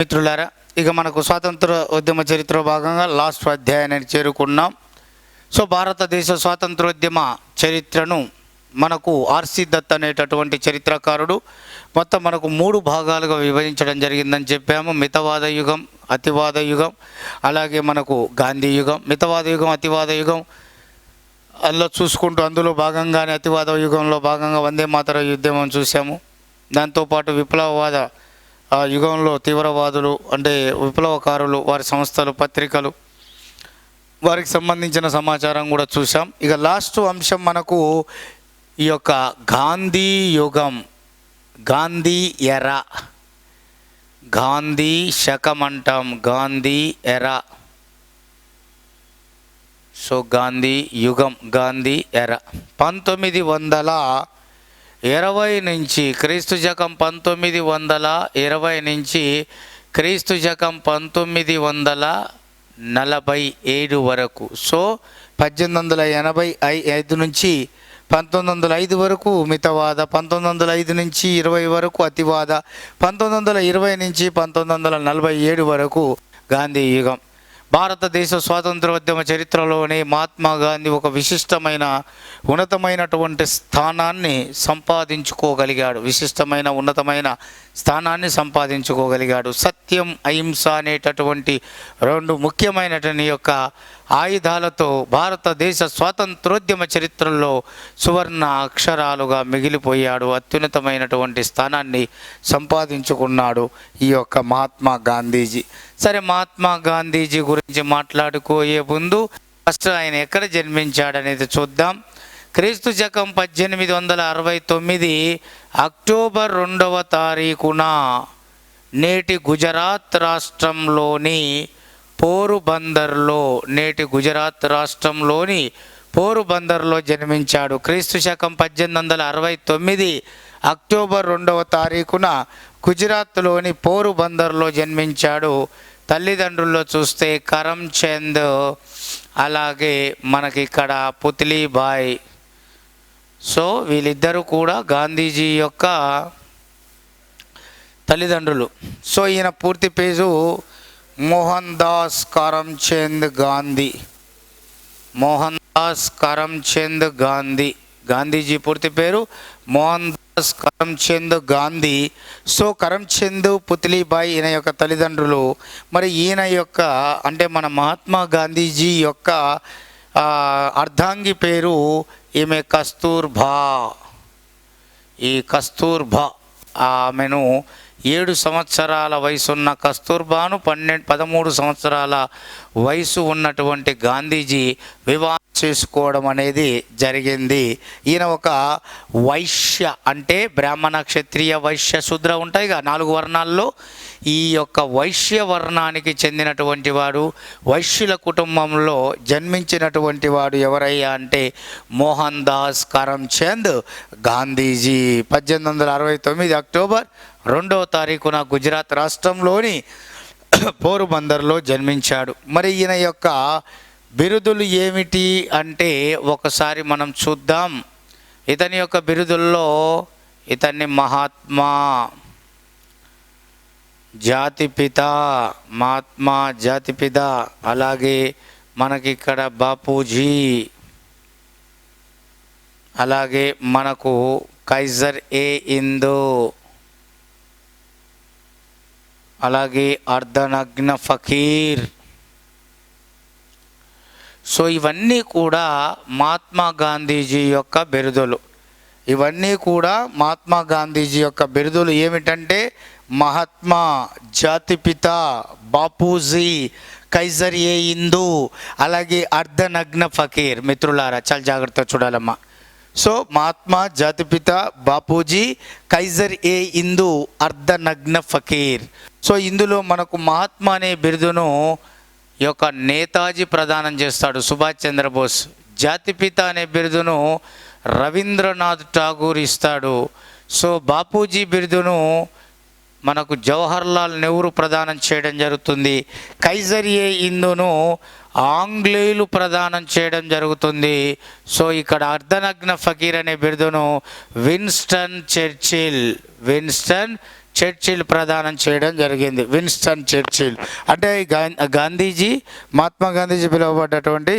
మిత్రులారా, ఇక మనకు స్వాతంత్ర ఉద్యమ చరిత్ర భాగంగా లాస్ట్ అధ్యాయాన్ని చేరుకున్నాం. సో భారతదేశ స్వాతంత్రోద్యమ చరిత్రను మనకు ఆర్సి దత్ అనేటటువంటి చరిత్రకారుడు మొత్తం మనకు 3 భాగాలుగా విభజించడం జరిగిందని చెప్పాము. మితవాద యుగం, అతివాద యుగం, అలాగే మనకు గాంధీ యుగం. మితవాద యుగం, అతివాద యుగం అందులో భాగంగానే అతివాద యుగంలో భాగంగా వందే మాతర ఉద్యమం చూసాము. దాంతోపాటు విప్లవవాద యుగంలో తీవ్రవాదులు అంటే విప్లవకారులు, వారి సంస్థలు, పత్రికలు, వారికి సంబంధించిన సమాచారం కూడా చూసాం. ఇక లాస్ట్ అంశం మనకు ఈ యొక్క గాంధీ యుగం, గాంధీ ఎరా, గాంధీ శకం అంటాం, గాంధీ ఎరా. సో గాంధీ యుగం, గాంధీ ఎరా 1920 నుంచి క్రీస్తు శకం 1920 నుంచి క్రీస్తు శకం 1947 వరకు. సో 1885 నుంచి 1905 వరకు మితవాద, 1905 నుంచి 20 వరకు అతివాద, 1920 నుంచి 1947 వరకు గాంధీ యుగం. భారతదేశ స్వాతంత్రోద్యమ చరిత్రలోనే మహాత్మా గాంధీ ఒక విశిష్టమైన ఉన్నతమైనటువంటి స్థానాన్ని సంపాదించుకోగలిగాడు. సత్యం, అహింస అనేటటువంటి 2 ముఖ్యమైనటువంటి యొక్క ఆయుధాలతో భారతదేశ స్వాతంత్రోద్యమ చరిత్రలో సువర్ణ అక్షరాలుగా మిగిలిపోయాడు. అత్యున్నతమైనటువంటి స్థానాన్ని సంపాదించుకున్నాడు ఈ యొక్క మహాత్మా గాంధీజీ. సరే, మహాత్మా గాంధీజీ గురించి మాట్లాడుకోయే ముందు ఫస్ట్ ఆయన ఎక్కడ జన్మించాడనేది చూద్దాం. క్రీస్తు శకం 1869 అక్టోబర్ 2వ తారీఖున నేటి గుజరాత్ రాష్ట్రంలోని పోరుబందర్లో జన్మించాడు. క్రీస్తు శకం 1869 అక్టోబర్ 2వ తారీఖున గుజరాత్లోని పోరుబందర్లో జన్మించాడు. తల్లిదండ్రుల్లో చూస్తే కరమ్చంద్, అలాగే మనకి ఇక్కడ పుత్లీబాయ్. సో వీళ్ళిద్దరూ కూడా గాంధీజీ యొక్క తల్లిదండ్రులు. సో ఈయన పూర్తి పేరు మోహన్ దాస్ కరమ్చంద్ గాంధీ. మోహన్ దాస్ కరమ్చంద్ గాంధీ. గాంధీజీ పూర్తి పేరు మోహన్ దాస్ కరమ్చంద్ గాంధీ. సో కరమ్చంద్, పుత్లీబాయి ఈయన యొక్క తల్లిదండ్రులు. మరి ఈయన యొక్క అంటే మన మహాత్మా గాంధీజీ యొక్క అర్ధాంగి పేరు ఈమె కస్తూర్బా. ఈ కస్తూర్బా ఆమెను 7 సంవత్సరాల వయసున్న కస్తూర్బాను 13 సంవత్సరాల వయసు ఉన్నటువంటి గాంధీజీ వివాహం చేసుకోవడం అనేది జరిగింది. ఈయన ఒక వైశ్య అంటే బ్రాహ్మణ, క్షత్రియ, వైశ్య, శూద్ర ఉంటాయిగా 4 వర్ణాల్లో. ఈ యొక్క వైశ్య వర్ణానికి చెందినటువంటి వాడు, వైశ్యుల కుటుంబంలో జన్మించినటువంటి వాడు ఎవరయ్యా అంటే మోహన్ దాస్ కరమ్చంద్ గాంధీజీ. 1869 అక్టోబర్ 2వ తారీఖున గుజరాత్ రాష్ట్రంలోని పోరుబందర్లో జన్మించాడు. మరి ఈయన యొక్క బిరుదులు ఏమిటి అంటే ఒకసారి మనం చూద్దాం. ఇతని యొక్క బిరుదుల్లో ఇతన్ని మహాత్మా, జాతిపిత, అలాగే మనకి ఇక్కడ బాపూజీ, అలాగే మనకు కైజర్ ఏ హిందూ, అలాగే అర్ధనగ్న ఫకీర్. సో ఇవన్నీ కూడా మహాత్మా గాంధీజీ యొక్క బిరుదులు. ఏమిటంటే మహాత్మా, జాతిపిత, బాపూజీ, కైజర్ ఏ హిందూ, అలాగే అర్ధనగ్న ఫకీర్. మిత్రులారా చాలా జాగ్రత్తగా చూడాలమ్మా. సో మహాత్మా, జాతిపిత, బాపూజీ, కైజర్ ఏ హిందూ, అర్ధనగ్న ఫకీర్. సో ఇందులో మనకు మహాత్మా అనే బిరుదును ఈ యొక్క నేతాజీ ప్రదానం చేస్తాడు, సుభాష్ చంద్రబోస్. జాతిపిత అనే బిరుదును రవీంద్రనాథ్ ఠాగూర్ ఇస్తాడు. సో బాపూజీ బిరుదును మనకు జవహర్లాల్ నెహ్రూ ప్రదానం చేయడం జరుగుతుంది. కైజర్ ఏ హిందూను ఆంగ్లేయులు ప్రదానం చేయడం జరుగుతుంది. సో ఇక్కడ అర్ధనగ్న ఫకీర్ అనే బిరుదును విన్స్టన్ చర్చిల్ ప్రదానం చేయడం జరిగింది. విన్స్టన్ చర్చిల్ అంటే గాంధీజీ, మహాత్మా గాంధీజీ పిలువబడ్డటువంటి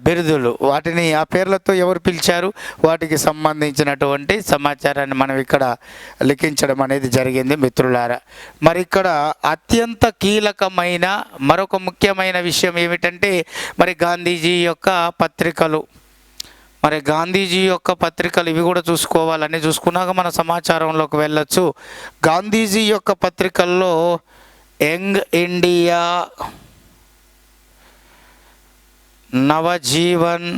బిరుదులు, వాటిని ఆ పేర్లతో ఎవరు పిలిచారు, వాటికి సంబంధించినటువంటి సమాచారాన్ని మనం ఇక్కడ లిఖించడం అనేది జరిగింది మిత్రులారా. మరి ఇక్కడ అత్యంత కీలకమైన మరొక ముఖ్యమైన విషయం ఏమిటంటే మరి గాంధీజీ యొక్క పత్రికలు. మరి గాంధీజీ యొక్క పత్రికలు ఇవి కూడా చూసుకోవాలని చూసుకున్నాక మన సమాచారంలోకి వెళ్ళొచ్చు. గాంధీజీ యొక్క పత్రికల్లో young India, Navjivan,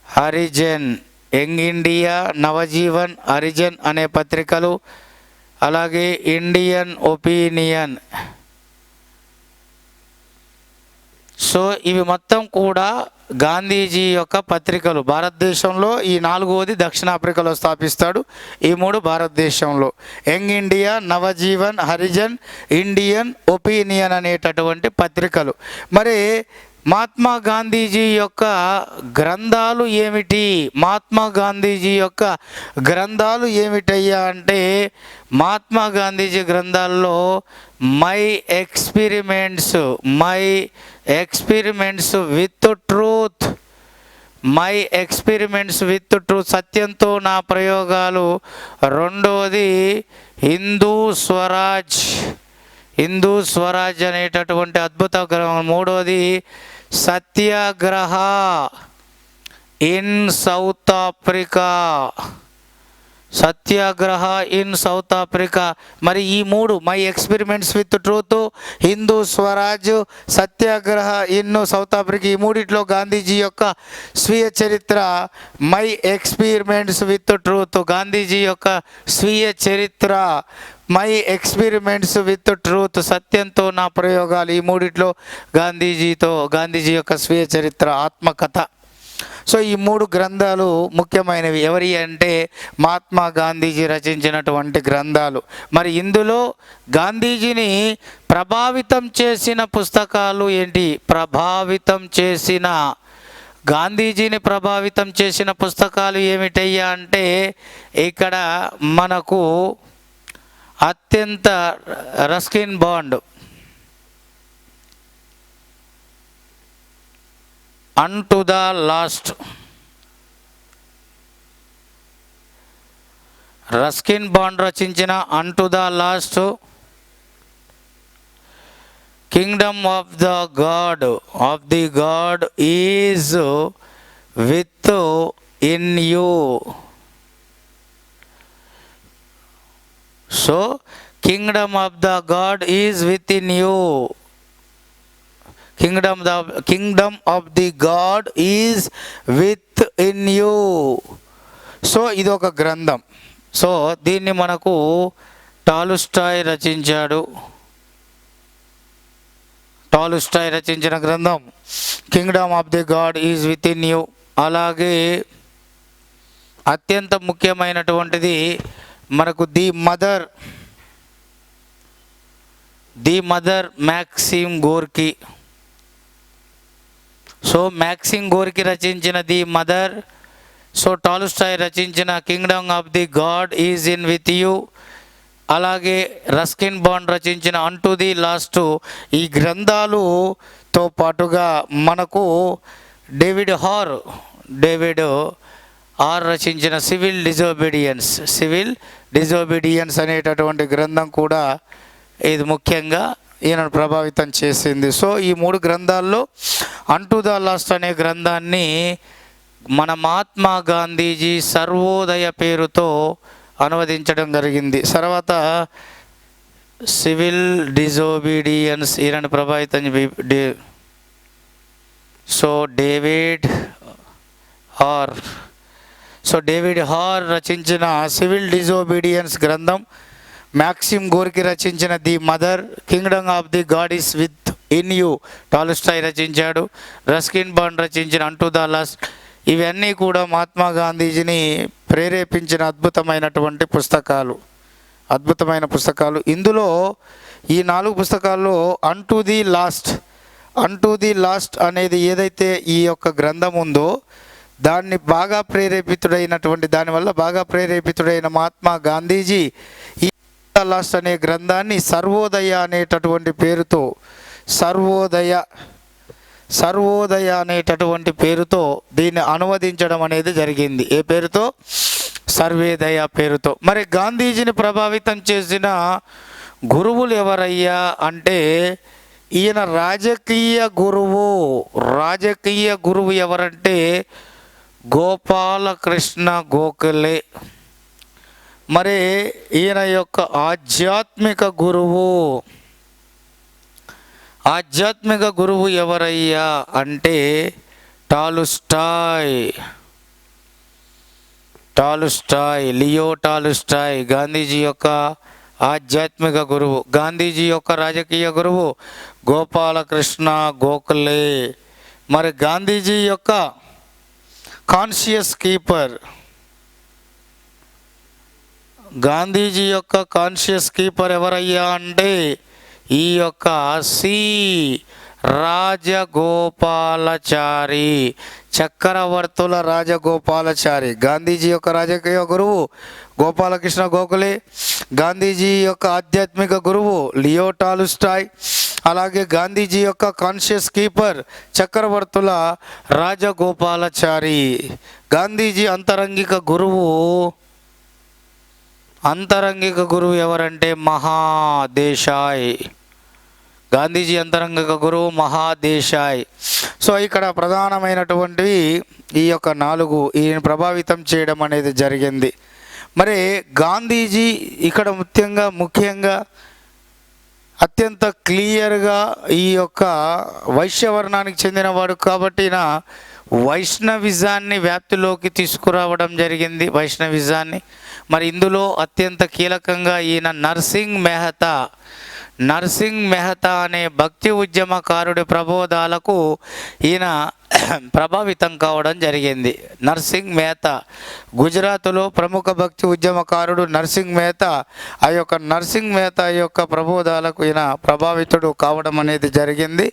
Harijan, young India, Navjivan, Harijan అనే పత్రికలు, అలాగే ఇండియన్ ఒపీనియన్. సో ఇవి మొత్తం కూడా గాంధీజీ యొక్క పత్రికలు. భారతదేశంలో ఈ 4వది దక్షిణాఫ్రికాలో స్థాపిస్తాడు, ఈ 3 భారతదేశంలో. Young India, Navjivan, Harijan, Indian opinion అనేటటువంటి పత్రికలు. మరి మహాత్మా గాంధీజీ యొక్క గ్రంథాలు ఏమిటి? మహాత్మా గాంధీజీ యొక్క గ్రంథాలు ఏమిటయ్యా అంటే మహాత్మా గాంధీజీ గ్రంథాల్లో my experiments with truth, my experiments with truth, సత్యంతో నా ప్రయోగాలు. రెండవది హిందూ స్వరాజ్ అనేటటువంటి అద్భుత గ్రంథం. మూడవది సత్యాగ్రహ ఇన్ సౌత్ ఆఫ్రికా. మరి ఈ 3 my experiments with truth, Hindu Swaraj, Satyagraha in south Africa, ఈ 3 గాంధీజీ యొక్క స్వీయ చరిత్ర. My experiments with truth Gandhiji యొక్క స్వీయ చరిత్ర, మై ఎక్స్పెరిమెంట్స్ విత్ ట్రూత్ సత్యంతో నా ప్రయోగాలు, ఈ 3 గాంధీజీ యొక్క స్వీయ చరిత్ర, ఆత్మకథ. సో ఈ 3 గ్రంథాలు ముఖ్యమైనవి. ఎవరి అంటే మహాత్మా గాంధీజీ రచించినటువంటి గ్రంథాలు. మరి ఇందులో గాంధీజీని ప్రభావితం చేసిన పుస్తకాలు ఏంటి? గాంధీజీని ప్రభావితం చేసిన పుస్తకాలు ఏమిటయ్యా అంటే ఇక్కడ మనకు అత్యంత Ruskin Bond, unto the last, Ruskin Bond రచించిన unto the last, kingdom of the god is within you. So kingdom of the god is within you, kingdom of the god is within you. So ఇది ఒక గ్రంథం. So దీన్ని మనకు Tolstoy రచించిన గ్రంథం kingdom of the god is within you. అలాగే అత్యంత ముఖ్యమైనటువంటిది మనకు the mother Maxim Gorky. So Maxim Gorky రచించిన ది మదర్. సో టాల్స్టాయ్ రచించిన Kingdom of the god is in with you. అలాగే రస్కిన్ బాండ్ రచించిన అన్టు ది లాస్ట్. ఈ గ్రంథాలుతో పాటుగా మనకు డేవిడ్ ఆర్ రచించిన సివిల్ డిజోబీడియన్స్ అనేటటువంటి గ్రంథం కూడా ఇది ముఖ్యంగా ఈయనను ప్రభావితం చేసింది. సో ఈ 3 గ్రంథాల్లో అన్టు ద లాస్ట్ అనే గ్రంథాన్ని మన మహాత్మా గాంధీజీ సర్వోదయ పేరుతో అనువదించడం జరిగింది. తర్వాత సివిల్ డిజోబీడియన్స్ ఈయనను ప్రభావితం. సో డేవిడ్ హార్ రచించిన సివిల్ డిజోబీడియన్స్ గ్రంథం, మ్యాక్సిమ్ గోర్కీ రచించిన the mother, Kingdom of the God is with in you Tolstoy రచించాడు, రస్కిన్ బాండ్ రచించిన అన్టు ద లాస్ట్. ఇవన్నీ కూడా మహాత్మా గాంధీజీని ప్రేరేపించిన అద్భుతమైన పుస్తకాలు. ఇందులో ఈ 4 పుస్తకాల్లో అన్టు ది లాస్ట్ అనేది ఏదైతే ఈ యొక్క గ్రంథం ఉందో దానివల్ల బాగా ప్రేరేపితుడైన మహాత్మా గాంధీజీ ఈ లాస్ట్ అనే గ్రంథాన్ని సర్వోదయ అనేటటువంటి పేరుతో సర్వోదయ అనేటటువంటి పేరుతో దీన్ని అనువదించడం అనేది జరిగింది. ఏ పేరుతో? సర్వేదయ పేరుతో. మరి గాంధీజీని ప్రభావితం చేసిన గురువులు ఎవరయ్యా అంటే ఈయన రాజకీయ గురువు ఎవరంటే గోపాలకృష్ణ గోఖలే. మరి ఈయన యొక్క ఆధ్యాత్మిక గురువు ఎవరయ్యా అంటే లియో టాలుస్టాయ్. గాంధీజీ యొక్క ఆధ్యాత్మిక గురువు. గాంధీజీ యొక్క రాజకీయ గురువు గోపాలకృష్ణ గోఖలే. మరి గాంధీజీ యొక్క కాన్షియస్ కీపర్ ఎవరయ్యా అంటే ఈ యొక్క సి రాజగోపాలాచారి, చక్రవర్తుల రాజగోపాలాచారి. గాంధీజీ యొక్క రాజకీయ గురువు గోపాలకృష్ణ గోఖలే, గాంధీజీ యొక్క ఆధ్యాత్మిక గురువు లియో టాలుస్టాయ్, అలాగే గాంధీజీ యొక్క కాన్షియస్ కీపర్ చక్రవర్తుల రాజగోపాలాచారి. గాంధీజీ అంతరంగిక గురువు ఎవరంటే మహాదేశాయ్. గాంధీజీ అంతరంగిక గురువు మహాదేశాయ్. సో ఇక్కడ ప్రధానమైనటువంటివి ఈ యొక్క 4 ఈయన ప్రభావితం చేయడం అనేది జరిగింది. మరి గాంధీజీ ఇక్కడ ముఖ్యంగా అత్యంత క్లియర్గా ఈ యొక్క వైశ్యవర్ణానికి చెందినవాడు కాబట్టి వైష్ణవిజాన్ని వ్యాప్తిలోకి తీసుకురావడం జరిగింది. వైష్ణవిజాన్ని మరి ఇందులో అత్యంత కీలకంగా ఈయన నర్సింగ్ మెహతా అనే భక్తి ఉద్యమకారుడి ప్రబోధాలకు ఈయన ప్రభావితం కావడం జరిగింది. నర్సింగ్ మెహతా గుజరాత్లో ప్రముఖ భక్తి ఉద్యమకారుడు నర్సింగ్ మెహతా. ఆ యొక్క నర్సింగ్ మెహతా యొక్క ప్రబోధాలకు ఈయన ప్రభావితుడు కావడం అనేది జరిగింది.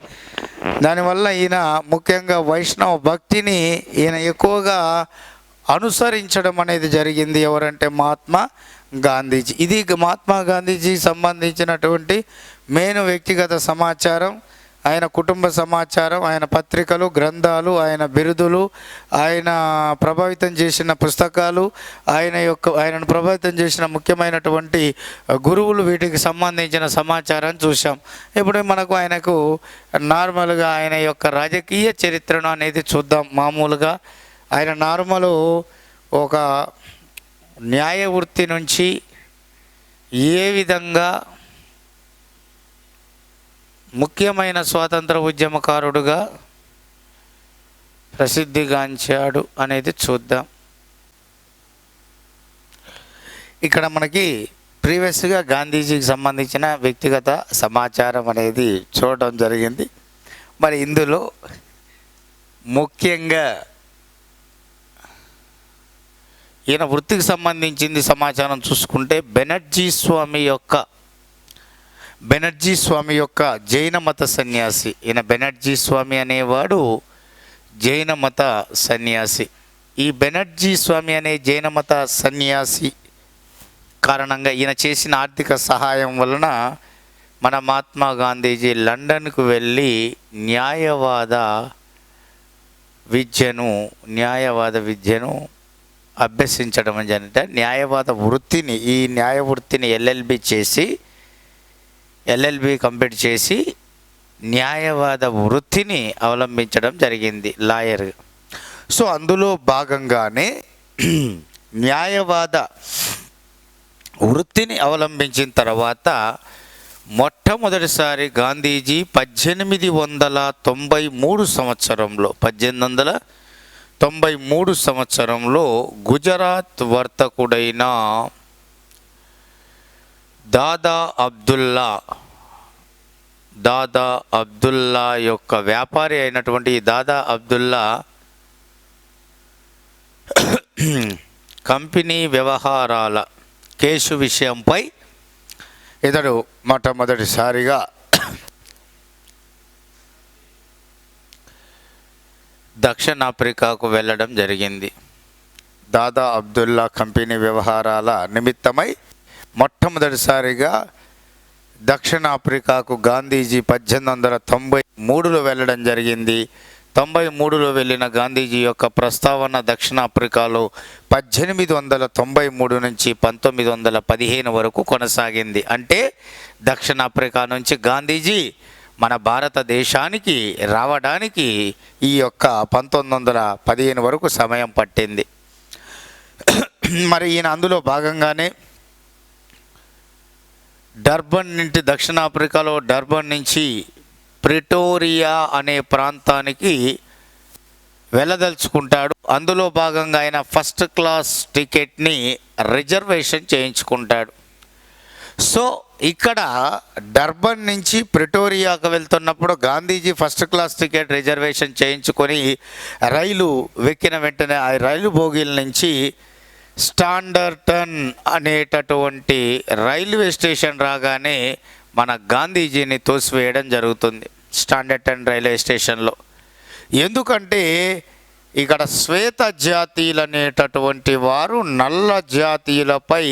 దానివల్ల ఈయన ముఖ్యంగా వైష్ణవ భక్తిని ఈయన ఎక్కువగా అనుసరించడం అనేది జరిగింది. ఎవరంటే మహాత్మా గాంధీజీ. ఇది మహాత్మా గాంధీజీకి సంబంధించినటువంటి మెయిన్ వ్యక్తిగత సమాచారం, ఆయన కుటుంబ సమాచారం, ఆయన పత్రికలు, గ్రంథాలు, ఆయన బిరుదులు, ఆయన ప్రభావితం చేసిన పుస్తకాలు, ఆయనను ప్రభావితం చేసిన ముఖ్యమైనటువంటి గురువులు, వీటికి సంబంధించిన సమాచారం చూసాం. ఇప్పుడు ఆయనకు నార్మల్గా ఆయన యొక్క రాజకీయ చరిత్రను అనేది చూద్దాం. మామూలుగా ఆయన ఒక న్యాయ వృత్తి నుంచి ఏ విధంగా ముఖ్యమైన స్వాతంత్ర ఉద్యమకారుడుగా ప్రసిద్ధిగాంచాడు అనేది చూద్దాం. ఇక్కడ మనకి ప్రీవియస్గా గాంధీజీకి సంబంధించిన వ్యక్తిగత సమాచారం అనేది చూడడం జరిగింది. మరి ఇందులో ముఖ్యంగా ఈయన వృత్తికి సంబంధించింది సమాచారం చూసుకుంటే బెనర్జీ స్వామి యొక్క జైన మత సన్యాసి. ఈయన బెనర్జీ స్వామి అనేవాడు జైన మత సన్యాసి. ఈ బెనర్జీ స్వామి అనే జైన మత సన్యాసి కారణంగా ఈయన చేసిన ఆర్థిక సహాయం వలన మన మహాత్మా గాంధీజీ లండన్కు వెళ్ళి న్యాయవాద విద్యను అభ్యసించడం అంటే ఈ న్యాయ వృత్తిని ఎల్ఎల్బి కంప్లీట్ చేసి న్యాయవాద వృత్తిని అవలంబించడం జరిగింది, లాయర్. సో అందులో భాగంగానే న్యాయవాద వృత్తిని అవలంబించిన తర్వాత మొట్టమొదటిసారి గాంధీజీ 1893 సంవత్సరంలో గుజరాత్ వర్తకుడైన దాదా అబ్దుల్లా యొక్క వ్యాపారి అయినటువంటి దాదా అబ్దుల్లా కంపెనీ వ్యవహారాల కేసు విషయంపై ఇతడు మొట్టమొదటిసారిగా దక్షిణాఫ్రికాకు వెళ్ళడం జరిగింది. దాదా అబ్దుల్లా కంపెనీ వ్యవహారాల నిమిత్తమై మొట్టమొదటిసారిగా దక్షిణాఫ్రికాకు గాంధీజీ 1893లో వెళ్ళడం జరిగింది. 93లో వెళ్ళిన గాంధీజీ యొక్క ప్రస్తావన దక్షిణాఫ్రికాలో 1893 నుంచి 1915 వరకు కొనసాగింది. అంటే దక్షిణాఫ్రికా నుంచి గాంధీజీ మన భారతదేశానికి రావడానికి ఈ యొక్క 1915 వరకు సమయం పట్టింది. మరి ఈయన అందులో భాగంగానే డర్బన్ నుండి దక్షిణాఫ్రికాలో డర్బన్ నుంచి ప్రిటోరియా అనే ప్రాంతానికి వెళ్ళదలుచుకుంటాడు. అందులో భాగంగా ఆయన ఫస్ట్ క్లాస్ టికెట్ని రిజర్వేషన్ చేయించుకుంటాడు. సో ఇక్కడ డర్బన్ నుంచి ప్రిటోరియాకు వెళ్తున్నప్పుడు Gandhiji first class ticket reservation చేయించుకొని రైలు ఎక్కిన వెంటనే ఆ రైలు బోగీల నుంచి స్టాండర్టన్ అనేటటువంటి రైల్వే స్టేషన్ రాగానే మన గాంధీజీని తోసివేయడం జరుగుతుంది స్టాండర్టన్ రైల్వే స్టేషన్లో. ఎందుకంటే ఇక్కడ శ్వేత జాతీయులు అనేటటువంటి వారు నల్ల జాతీయులపై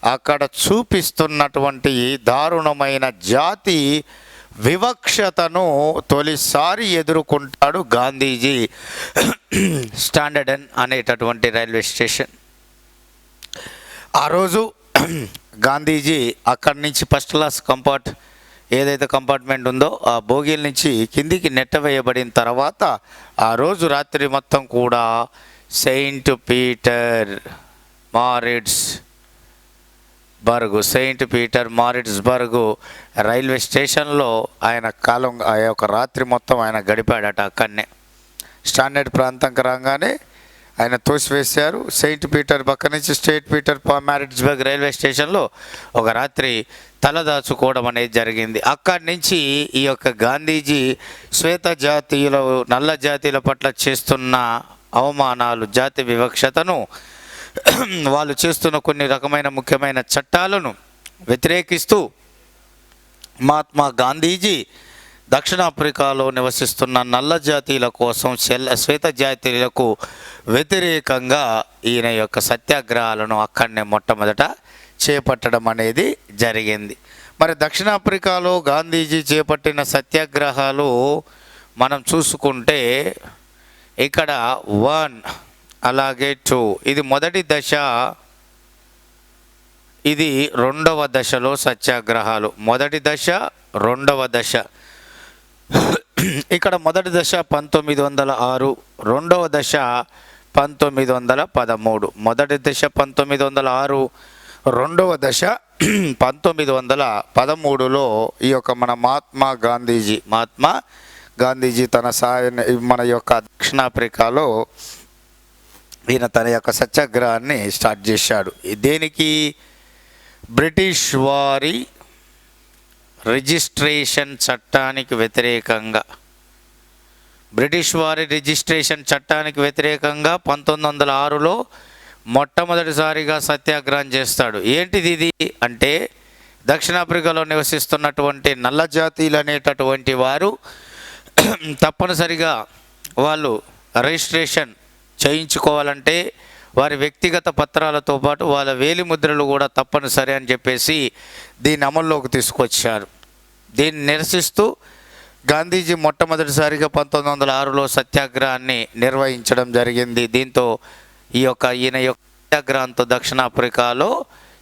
అక్కడ చూపిస్తున్నటువంటి దారుణమైన జాతి వివక్షతను తొలిసారి ఎదుర్కొంటాడు గాంధీజీ స్టాండర్టన్ అనేటటువంటి రైల్వే స్టేషన్. ఆ రోజు గాంధీజీ అక్కడి నుంచి ఫస్ట్ క్లాస్ ఏదైతే కంపార్ట్మెంట్ ఉందో ఆ బోగీల నుంచి కిందికి నెట్టవేయబడిన తర్వాత ఆ రోజు రాత్రి మొత్తం కూడా సెయింట్ పీటర్ మారిట్స్బర్గ్ రైల్వే స్టేషన్లో ఆయన కాలం ఆ యొక్క రాత్రి మొత్తం ఆయన గడిపాడట. అక్కడనే స్టాండర్డ్ ప్రాంతంకి రాగానే ఆయన తోసివేశారు. సెయింట్ పీటర్ పక్క నుంచి స్టేట్ పీటర్ మారిట్స్బర్గ్ రైల్వే స్టేషన్లో ఒక రాత్రి తలదాచుకోవడం అనేది జరిగింది. అక్కడి నుంచి ఈ యొక్క గాంధీజీ శ్వేత జాతీయుల నల్ల జాతీయుల పట్ల చేస్తున్న అవమానాలు, జాతి వివక్షతను, వాళ్ళు చేస్తున్న కొన్ని రకమైన ముఖ్యమైన చట్టాలను వ్యతిరేకిస్తూ మహాత్మా గాంధీజీ దక్షిణాఫ్రికాలో నివసిస్తున్న నల్ల జాతీయుల కోసం శ్వేత జాతీయులకు వ్యతిరేకంగా ఈయన యొక్క సత్యాగ్రహాలను అక్కడనే మొట్టమొదట చేపట్టడం అనేది జరిగింది. మరి దక్షిణాఫ్రికాలో గాంధీజీ చేపట్టిన సత్యాగ్రహాలు మనం చూసుకుంటే ఇక్కడ 1 అలాగే 2 ఇది మొదటి దశ, ఇది రెండవ దశలో సత్యాగ్రహాలు. మొదటి దశ, రెండవ దశ. ఇక్కడ మొదటి దశ 1906, రెండవ దశ 1913. మొదటి దశ 1906, రెండవ దశ 1913లో ఈ యొక్క మన మహాత్మా గాంధీజీ తన మన యొక్క దక్షిణాఫ్రికాలో ఈయన తన యొక్క సత్యాగ్రహాన్ని స్టార్ట్ చేశాడు. దేనికి? బ్రిటిష్ వారి రిజిస్ట్రేషన్ చట్టానికి వ్యతిరేకంగా. బ్రిటిష్ వారి రిజిస్ట్రేషన్ చట్టానికి వ్యతిరేకంగా 1906లో మొట్టమొదటిసారిగా సత్యాగ్రహం చేస్తాడు. ఏంటిది ఇది అంటే దక్షిణాఫ్రికాలో నివసిస్తున్నటువంటి నల్ల జాతీయులు అనేటటువంటి వారు తప్పనిసరిగా వాళ్ళు రిజిస్ట్రేషన్ చేయించుకోవాలంటే వారి వ్యక్తిగత పత్రాలతో పాటు వాళ్ళ వేలిముద్రలు కూడా తప్పనిసరి అని చెప్పేసి దీన్ని అమల్లోకి తీసుకొచ్చారు. దీన్ని నిరసిస్తూ గాంధీజీ మొట్టమొదటిసారిగా 1906లో సత్యాగ్రహాన్ని నిర్వహించడం జరిగింది. దీంతో ఈయన యొక్క సత్యాగ్రహంతో దక్షిణాఫ్రికాలో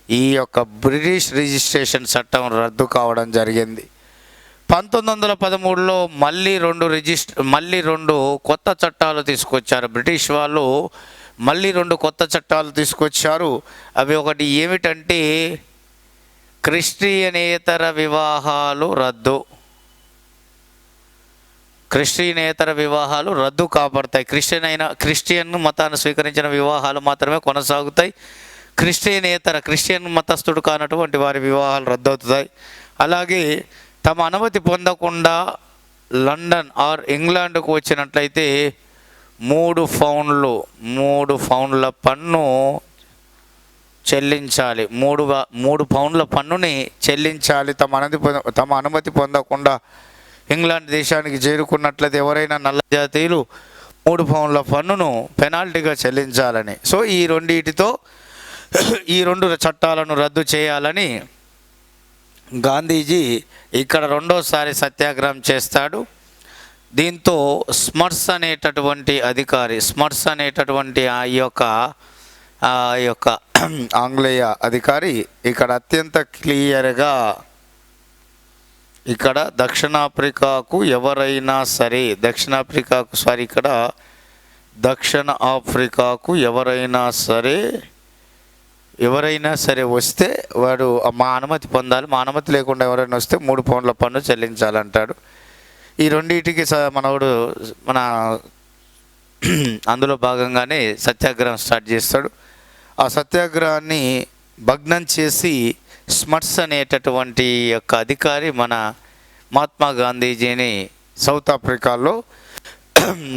ఈ యొక్క బ్రిటిష్ రిజిస్ట్రేషన్ చట్టం రద్దు కావడం జరిగింది. 1913లో మళ్ళీ రెండు కొత్త చట్టాలు తీసుకొచ్చారు. బ్రిటిష్ వాళ్ళు మళ్ళీ 2 కొత్త చట్టాలు తీసుకొచ్చారు. అవి ఒకటి ఏమిటంటే క్రిస్టియనేతర వివాహాలు రద్దు. క్రిస్టియనేతర వివాహాలు రద్దు కాబడతాయి. క్రిస్టియన్ మతాన్ని స్వీకరించిన వివాహాలు మాత్రమే కొనసాగుతాయి. క్రిస్టియన్ మతస్థుడు కానటువంటి వారి వివాహాలు రద్దవుతాయి. అలాగే తమ అనుమతి పొందకుండా లండన్ ఆర్ ఇంగ్లాండ్కు వచ్చినట్లయితే 3 పౌండ్ల పన్ను చెల్లించాలి. 3 పౌండ్ల పన్నుని చెల్లించాలి. తమ అనుమతి పొందకుండా ఇంగ్లాండ్ దేశానికి చేరుకున్నట్లయితే ఎవరైనా నల్ల జాతీయులు 3 పౌండ్ల పన్నును పెనాల్టీగా చెల్లించాలని. సో ఈ రెండిటితో ఈ 2 చట్టాలను రద్దు చేయాలని గాంధీజీ ఇక్కడ రెండోసారి సత్యాగ్రహం చేస్తాడు. దీంతో స్మర్ట్స్ అనేటటువంటి అధికారి, స్మర్ట్స్ అనేటటువంటి ఆ యొక్క ఆంగ్లేయ అధికారి ఇక్కడ అత్యంత క్లియర్గా ఇక్కడ దక్షిణాఫ్రికాకు ఎవరైనా సరే ఎవరైనా సరే వస్తే వాడు మా అనుమతి పొందాలి, మా అనుమతి లేకుండా ఎవరైనా వస్తే 3 పౌండ్ల పన్ను చెల్లించాలంటాడు. ఈ రెండింటికి మన అందులో భాగంగానే సత్యాగ్రహం స్టార్ట్ చేస్తాడు. ఆ సత్యాగ్రహాన్ని భగ్నం చేసి స్మర్ట్స్ అనేటటువంటి యొక్క అధికారి మన మహాత్మా గాంధీజీని సౌత్ ఆఫ్రికాలో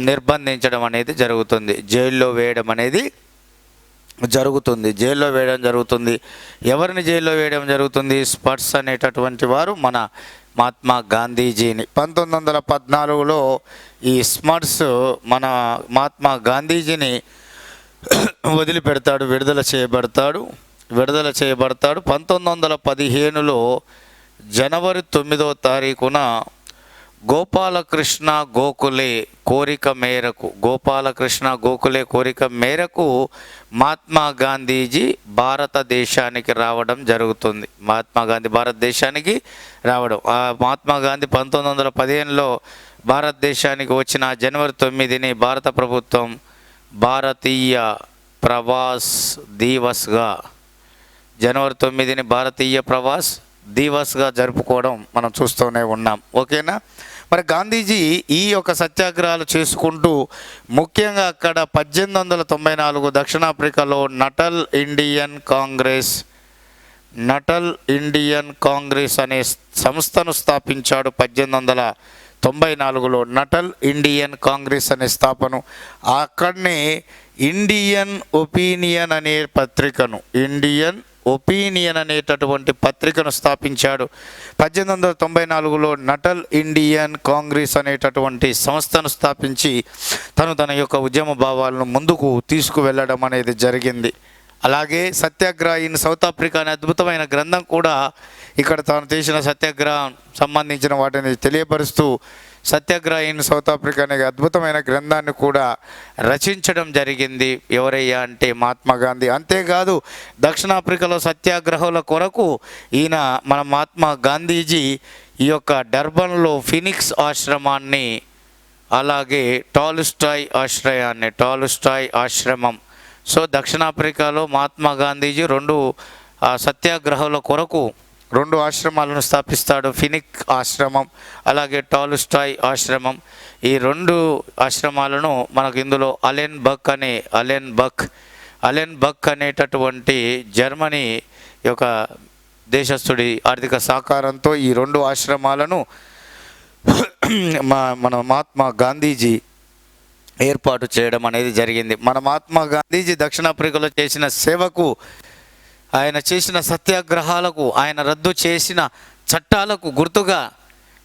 నిర్బంధించడం అనేది జరుగుతుంది, జైల్లో వేయడం అనేది జరుగుతుంది. ఎవరిని జైల్లో వేయడం జరుగుతుంది? స్మర్ట్స్ అనేటటువంటి వారు మన మహాత్మా గాంధీజీని 1914లో ఈ స్మర్ట్స్ మన మహాత్మా గాంధీజీని వదిలిపెడతాడు, విడుదల చేయబడతాడు. 1915లో జనవరి 9వ తారీఖున గోపాలకృష్ణ గోఖలే కోరిక మేరకు మహాత్మా గాంధీజీ భారతదేశానికి రావడం జరుగుతుంది. మహాత్మా గాంధీ 1915లో భారతదేశానికి వచ్చిన జనవరి 9ని భారత ప్రభుత్వం భారతీయ ప్రవాస్ దివస్గా జనవరి 9ని భారతీయ ప్రవాస్ దివస్గా జరుపుకోవడం మనం చూస్తూనే ఉన్నాం. ఓకేనా? మరి గాంధీజీ ఈ యొక్క సత్యాగ్రహాలు చేసుకుంటూ ముఖ్యంగా అక్కడ 1894 దక్షిణాఫ్రికాలో నటల్ ఇండియన్ కాంగ్రెస్ అనే సంస్థను స్థాపించాడు. 1894లో నటల్ ఇండియన్ కాంగ్రెస్ అనే స్థాపన. అక్కడనే ఇండియన్ ఒపీనియన్ అనేటటువంటి పత్రికను స్థాపించాడు. 1894లో నటల్ ఇండియన్ కాంగ్రెస్ అనేటటువంటి సంస్థను స్థాపించి తన యొక్క ఉద్యమ భావాలను ముందుకు తీసుకువెళ్ళడం అనేది జరిగింది. అలాగే సత్యాగ్రహ ఇన్ సౌత్ ఆఫ్రికా అనే అద్భుతమైన గ్రంథం కూడా ఇక్కడ తాను చేసిన సత్యాగ్రహం సంబంధించిన వాటిని తెలియపరుస్తూ సత్యాగ్రహ ఇన్ సౌత్ ఆఫ్రికా అనే అద్భుతమైన గ్రంథాన్ని కూడా రచించడం జరిగింది. ఎవరయ్యా అంటే మహాత్మా గాంధీ. అంతేకాదు దక్షిణాఫ్రికాలో సత్యాగ్రహాల కొరకు ఈయన మన మహాత్మా గాంధీజీ ఈ యొక్క డర్బన్లో ఫినిక్స్ ఆశ్రమాన్ని, అలాగే టాలుస్టాయ్ ఆశ్రమం. సో దక్షిణాఫ్రికాలో మహాత్మా గాంధీజీ 2 సత్యాగ్రహాల కొరకు 2 ఆశ్రమాలను స్థాపిస్తాడు. ఫినిక్ ఆశ్రమం, అలాగే టాలుస్టాయ్ ఆశ్రమం. ఈ 2 ఆశ్రమాలను మనకు ఇందులో అలెన్ బక్ అనేటటువంటి జర్మనీ యొక్క దేశస్థుడి ఆర్థిక సహకారంతో ఈ 2 ఆశ్రమాలను మన మహాత్మా గాంధీజీ ఏర్పాటు చేయడం అనేది జరిగింది. మన మహాత్మా గాంధీజీ దక్షిణాఫ్రికాలో చేసిన సేవకు, ఆయన చేసిన సత్యాగ్రహాలకు, ఆయన రద్దు చేసిన చట్టాలకు గుర్తుగా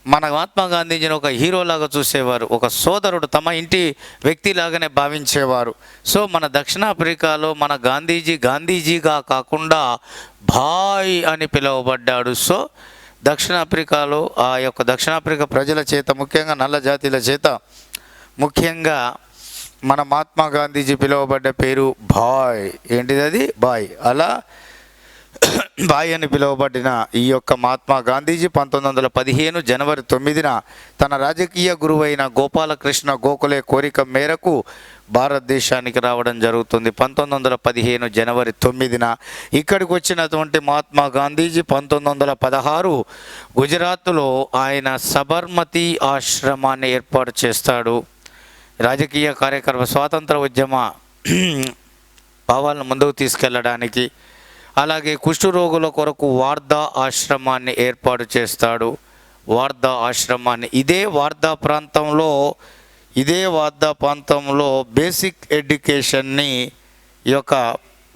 మన మహాత్మా గాంధీజీని ఒక హీరోలాగా చూసేవారు, ఒక సోదరుడు, తమ ఇంటి వ్యక్తిలాగానే భావించేవారు. సో మన దక్షిణాఫ్రికాలో మన గాంధీజీగా కాకుండా భాయ్ అని పిలువబడ్డాడు. సో దక్షిణాఫ్రికాలో ఆ యొక్క దక్షిణాఫ్రికా ప్రజల చేత, ముఖ్యంగా నల్ల జాతీయుల చేత, ముఖ్యంగా మన మహాత్మా గాంధీజీ పిలువబడ్డ పేరు భాయ్. ఏంటిది అది? భాయ్. అలా భాయ్ అని పిలువబడిన ఈ యొక్క మహాత్మా గాంధీజీ 1915 జనవరి 9న తన రాజకీయ గురువైన గోపాలకృష్ణ గోఖలే కోరిక మేరకు భారతదేశానికి రావడం జరుగుతుంది. 1915 జనవరి 9న ఇక్కడికి వచ్చినటువంటి మహాత్మా గాంధీజీ 1916 గుజరాత్లో ఆయన సబర్మతి ఆశ్రమాన్ని ఏర్పాటు చేస్తాడు. రాజకీయ కార్యక్రమ స్వాతంత్ర ఉద్యమ భావాలను ముందుకు తీసుకెళ్ళడానికి, అలాగే కుష్ఠరోగుల కొరకు వార్దా ఆశ్రమాన్ని ఏర్పాటు చేస్తాడు. వార్దా ఆశ్రమాన్ని ఇదే వార్దా ప్రాంతంలో బేసిక్ ఎడ్యుకేషన్ని యొక్క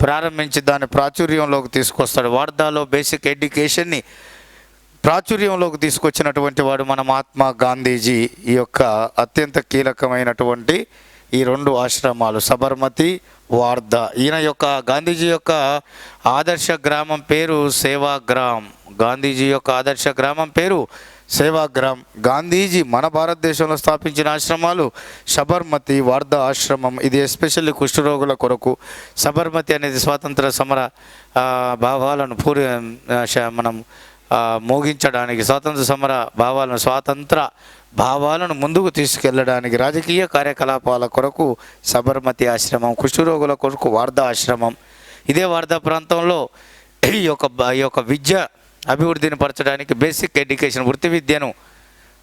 ప్రారంభించి దాన్ని ప్రాచుర్యంలోకి తీసుకొస్తాడు. వార్దాలో బేసిక్ ఎడ్యుకేషన్ని ప్రాచుర్యంలోకి తీసుకొచ్చినటువంటి వాడు మన మహాత్మా గాంధీజీ. ఈ యొక్క అత్యంత కీలకమైనటువంటి ఈ రెండు ఆశ్రమాలు సబర్మతి, వార్ధా. ఈయన యొక్క గాంధీజీ యొక్క ఆదర్శ గ్రామం పేరు సేవాగ్రామ్. గాంధీజీ యొక్క ఆదర్శ గ్రామం పేరు సేవాగ్రామ్. గాంధీజీ మన భారతదేశంలో స్థాపించిన ఆశ్రమాలు సబర్మతి, వార్ధా ఆశ్రమం. ఇది ఎస్పెషల్లీ కుష్ఠరోగుల కొరకు. సబర్మతి అనేది స్వాతంత్ర సమర భావాలను మనం మోగించడానికి, స్వాతంత్ర భావాలను ముందుకు తీసుకెళ్ళడానికి, రాజకీయ కార్యకలాపాల కొరకు సబర్మతి ఆశ్రమం, కుష్ఠరోగుల కొరకు వార్ధా ఆశ్రమం. ఇదే వార్ధా ప్రాంతంలో ఈ యొక్క విద్య అభివృద్ధిని పరచడానికి, బేసిక్ ఎడ్యుకేషన్, వృత్తి విద్యను,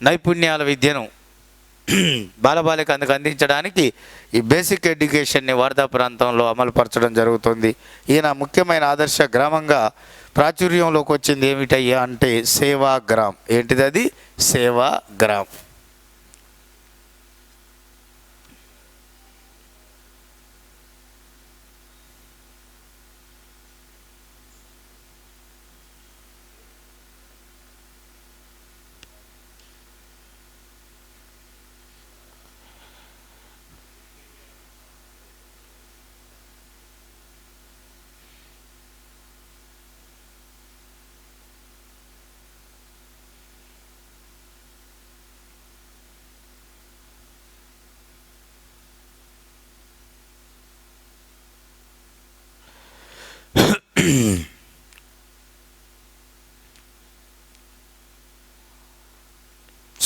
నైపుణ్యాల విద్యను బాలబాలిక అందుకు అందించడానికి ఈ బేసిక్ ఎడ్యుకేషన్ని వార్ధా ప్రాంతంలో అమలుపరచడం జరుగుతుంది. ఈయన ముఖ్యమైన ఆదర్శ గ్రామంగా ప్రాచుర్యంలోకి వచ్చింది ఏమిటయ్యా అంటే సేవాగ్రామ్. ఏంటిది అది? సేవాగ్రామ్.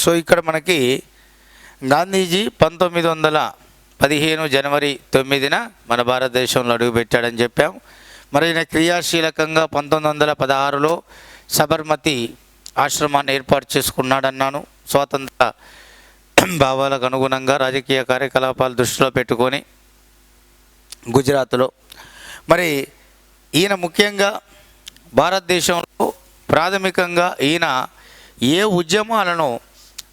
సో ఇక్కడ మనకి గాంధీజీ 1915 జనవరి 9న మన భారతదేశంలో అడుగుపెట్టాడని చెప్పాం. మరి ఈయన క్రియాశీలకంగా 1916లో సబర్మతి ఆశ్రమాన్ని ఏర్పాటు చేసుకున్నాడన్నాను. స్వాతంత్ర భావాలకు అనుగుణంగా రాజకీయ కార్యకలాపాలు దృష్టిలో పెట్టుకొని గుజరాత్లో. మరి ఈయన ముఖ్యంగా భారతదేశంలో ప్రాథమికంగా ఈయన ఏ ఉద్యమాలను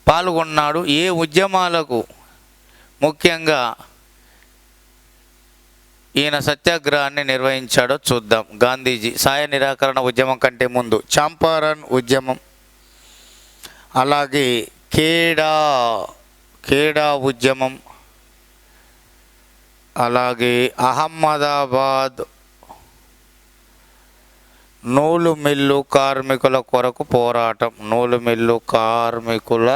పాల్గొన్నాడు, ఏ ఉద్యమాలకు ముఖ్యంగా ఈయన సత్యాగ్రహాన్ని నిర్వహించాడో చూద్దాం. గాంధీజీ సాయ నిరాకరణ ఉద్యమం కంటే ముందు చంపారణ్ ఉద్యమం, అలాగే ఖేడా ఉద్యమం, అలాగే అహ్మదాబాద్ నూలు మిల్లు కార్మికుల కొరకు పోరాటం, నూలు మిల్లు కార్మికుల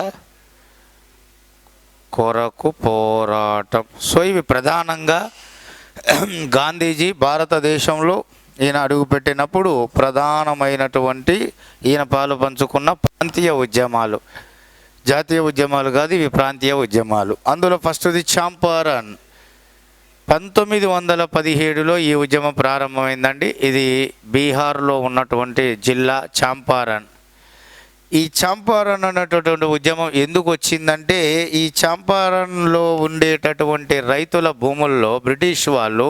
కొరకు పోరాటం. సో ఇవి ప్రధానంగా గాంధీజీ భారతదేశంలో ఈయన అడుగుపెట్టినప్పుడు ప్రధానమైనటువంటి ఈయన పాలు పంచుకున్న ప్రాంతీయ ఉద్యమాలు. జాతీయ ఉద్యమాలు కాదు, ఇవి ప్రాంతీయ ఉద్యమాలు. అందులో ఫస్ట్ది చంపారణ్. 1917లో ఈ ఉద్యమం ప్రారంభమైందండి. ఇది బీహార్లో ఉన్నటువంటి జిల్లా చంపారణ్. ఈ చంపారణ్ అన్నటువంటి ఉద్యమం ఎందుకు వచ్చిందంటే, ఈ చంపారణ్లో ఉండేటటువంటి రైతుల భూముల్లో బ్రిటిష్ వాళ్ళు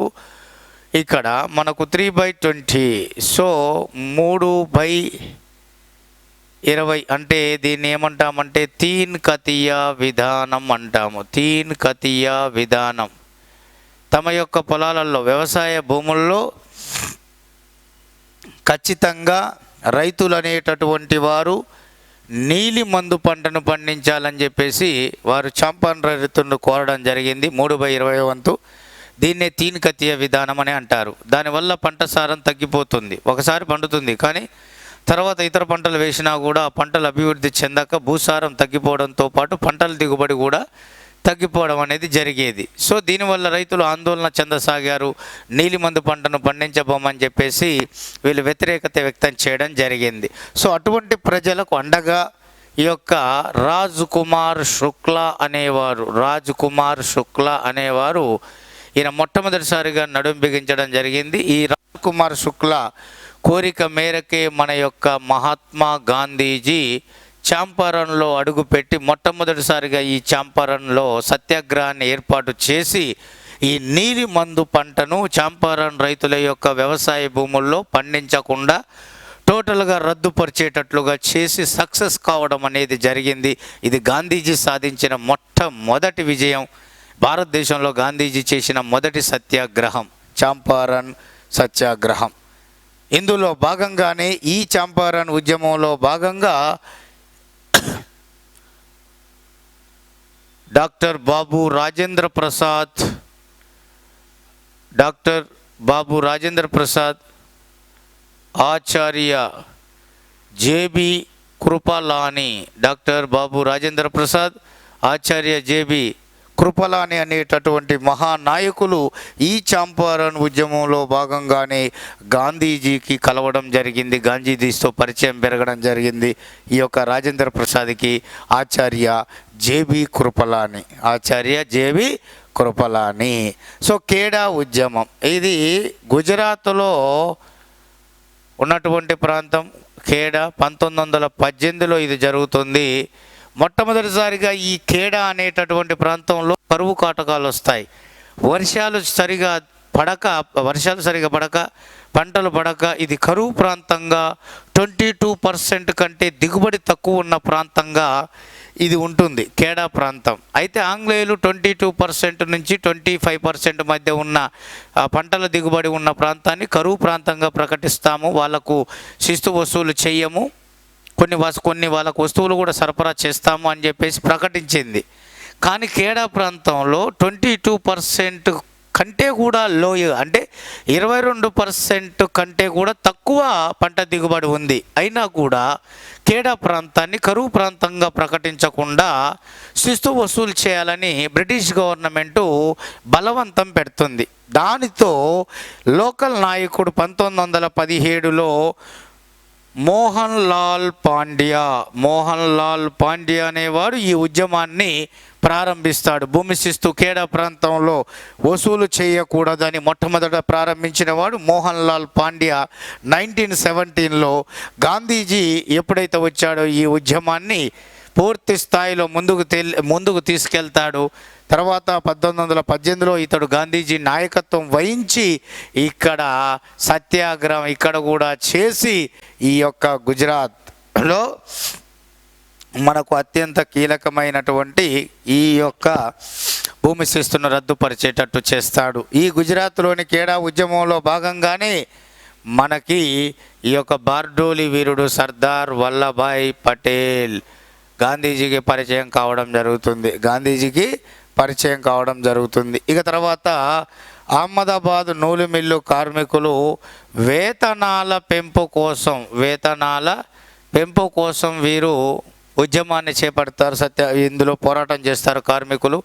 ఇక్కడ మనకు 3/20, సో 3/20 అంటే దీన్ని ఏమంటామంటే తీన్ కతియా విధానం అంటాము. తీన్ కతియా విధానం. తమ యొక్క పొలాలలో, వ్యవసాయ భూముల్లో ఖచ్చితంగా రైతులు అనేటటువంటి వారు నీలి మందు పంటను పండించాలని చెప్పేసి వారు చంపారణ్ రైతులను కోరడం జరిగింది. 3/20 వంతు. దీన్నే తీన్ కతియ విధానం అని అంటారు. దానివల్ల పంట సారం తగ్గిపోతుంది. ఒకసారి పండుతుంది, కానీ తర్వాత ఇతర పంటలు వేసినా కూడా ఆ పంటలు అభివృద్ధి చెందక భూసారం తగ్గిపోవడంతో పాటు పంటల దిగుబడి కూడా తగ్గిపోవడం అనేది జరిగేది. సో దీనివల్ల రైతులు ఆందోళన చెందసాగారు. నీలిమందు పంటను పండించబోమని చెప్పేసి వీళ్ళు వ్యతిరేకత వ్యక్తం చేయడం జరిగింది. సో అటువంటి ప్రజలకు అండగా ఈ యొక్క రాజ్ కుమార్ శుక్లా అనేవారు ఈయన మొట్టమొదటిసారిగా నడుం బిగించడం జరిగింది. ఈ రాజ్ కుమార్ శుక్లా కోరిక మేరకే మన యొక్క మహాత్మా గాంధీజీ చంపారణ్లో అడుగుపెట్టి మొట్టమొదటిసారిగా ఈ చంపారణ్లో సత్యాగ్రహాన్ని ఏర్పాటు చేసి ఈ నీలి మందు పంటను చంపారణ్ రైతుల యొక్క వ్యవసాయ భూముల్లో పండించకుండా టోటల్గా రద్దుపరిచేటట్లుగా చేసి సక్సెస్ కావడం అనేది జరిగింది. ఇది గాంధీజీ సాధించిన మొట్టమొదటి విజయం. భారతదేశంలో గాంధీజీ చేసిన మొదటి సత్యాగ్రహం చంపారణ్ సత్యాగ్రహం. ఇందులో భాగంగానే ఈ చంపారణ్ ఉద్యమంలో భాగంగా డాక్టర్ బాబు రాజేంద్ర ప్రసాద్, డాక్టర్ బాబు రాజేంద్ర ప్రసాద్, ఆచార్య జేబి కృపలాని, డాక్టర్ బాబు రాజేంద్ర ప్రసాద్, ఆచార్య జేబి కృపలాని అనేటటువంటి మహానాయకులు ఈ చంపారణ్ ఉద్యమంలో భాగంగానే గాంధీజీకి కలవడం జరిగింది. గాంధీజీతో పరిచయం పెరగడం జరిగింది ఈ యొక్క రాజేంద్ర ప్రసాద్కి ఆచార్య జేబి కృపలాని, ఆచార్య జేబి కృపలాని. సో ఖేడా ఉద్యమం ఇది గుజరాత్లో ఉన్నటువంటి ప్రాంతం. ఖేడా 1918లో ఇది జరుగుతుంది. మొట్టమొదటిసారిగా ఈ ఖేడా అనేటటువంటి ప్రాంతంలో కరువు కాటకాలు వస్తాయి. వర్షాలు సరిగా పడక పంటలు పడక ఇది కరువు ప్రాంతంగా 22% కంటే దిగుబడి తక్కువ ఉన్న ప్రాంతంగా ఇది ఉంటుంది ఖేడా ప్రాంతం. అయితే ఆంగ్లేయులు 22% నుంచి 25% మధ్య ఉన్న పంటల దిగుబడి ఉన్న ప్రాంతాన్ని కరువు ప్రాంతంగా ప్రకటిస్తాము, వాళ్లకు శిస్తు వసూలు చేయము, కొన్ని వాళ్ళకు వస్తువులు కూడా సరఫరా చేస్తాము అని చెప్పేసి ప్రకటించింది. కానీ ఖేడా ప్రాంతంలో 22% కంటే కూడా లోయ, అంటే 22% కంటే కూడా తక్కువ పంట దిగుబడి ఉంది. అయినా కూడా ఖేడా ప్రాంతాన్ని కరువు ప్రాంతంగా ప్రకటించకుండా శిస్తు వసూలు చేయాలని బ్రిటిష్ గవర్నమెంటు బలవంతం పెడుతుంది. దానితో లోకల్ నాయకుడు 1917లో మోహన్ లాల్ పాండ్యా అనేవాడు ఈ ఉద్యమాన్ని ప్రారంభిస్తాడు. భూమి శిస్తు ఖేడా ప్రాంతంలో వసూలు చేయకూడదని మొట్టమొదట ప్రారంభించిన వాడు మోహన్ లాల్ పాండ్యా. 1917లో గాంధీజీ ఎప్పుడైతే వచ్చాడో ఈ ఉద్యమాన్ని పూర్తి స్థాయిలో ముందుకు తీసుకెళ్తాడు. తర్వాత 1918లో ఇతడు గాంధీజీ నాయకత్వం వహించి ఇక్కడ సత్యాగ్రహం ఇక్కడ కూడా చేసి ఈ యొక్క గుజరాత్లో మనకు అత్యంత కీలకమైనటువంటి ఈ యొక్క భూమి శిస్తును రద్దుపరిచేటట్టు చేస్తాడు. ఈ గుజరాత్లోని ఖేడా ఉద్యమంలో భాగంగానే మనకి ఈ యొక్క బార్డోలి వీరుడు సర్దార్ వల్లభాయ్ పటేల్ గాంధీజీకి పరిచయం కావడం జరుగుతుంది. ఇక తర్వాత అహ్మదాబాద్ నూలు మిల్లు కార్మికులు వేతనాల పెంపు కోసం వీరు ఉద్యమాన్ని చేపడతారు. ఇందులో పోరాటం చేస్తారు కార్మికులు.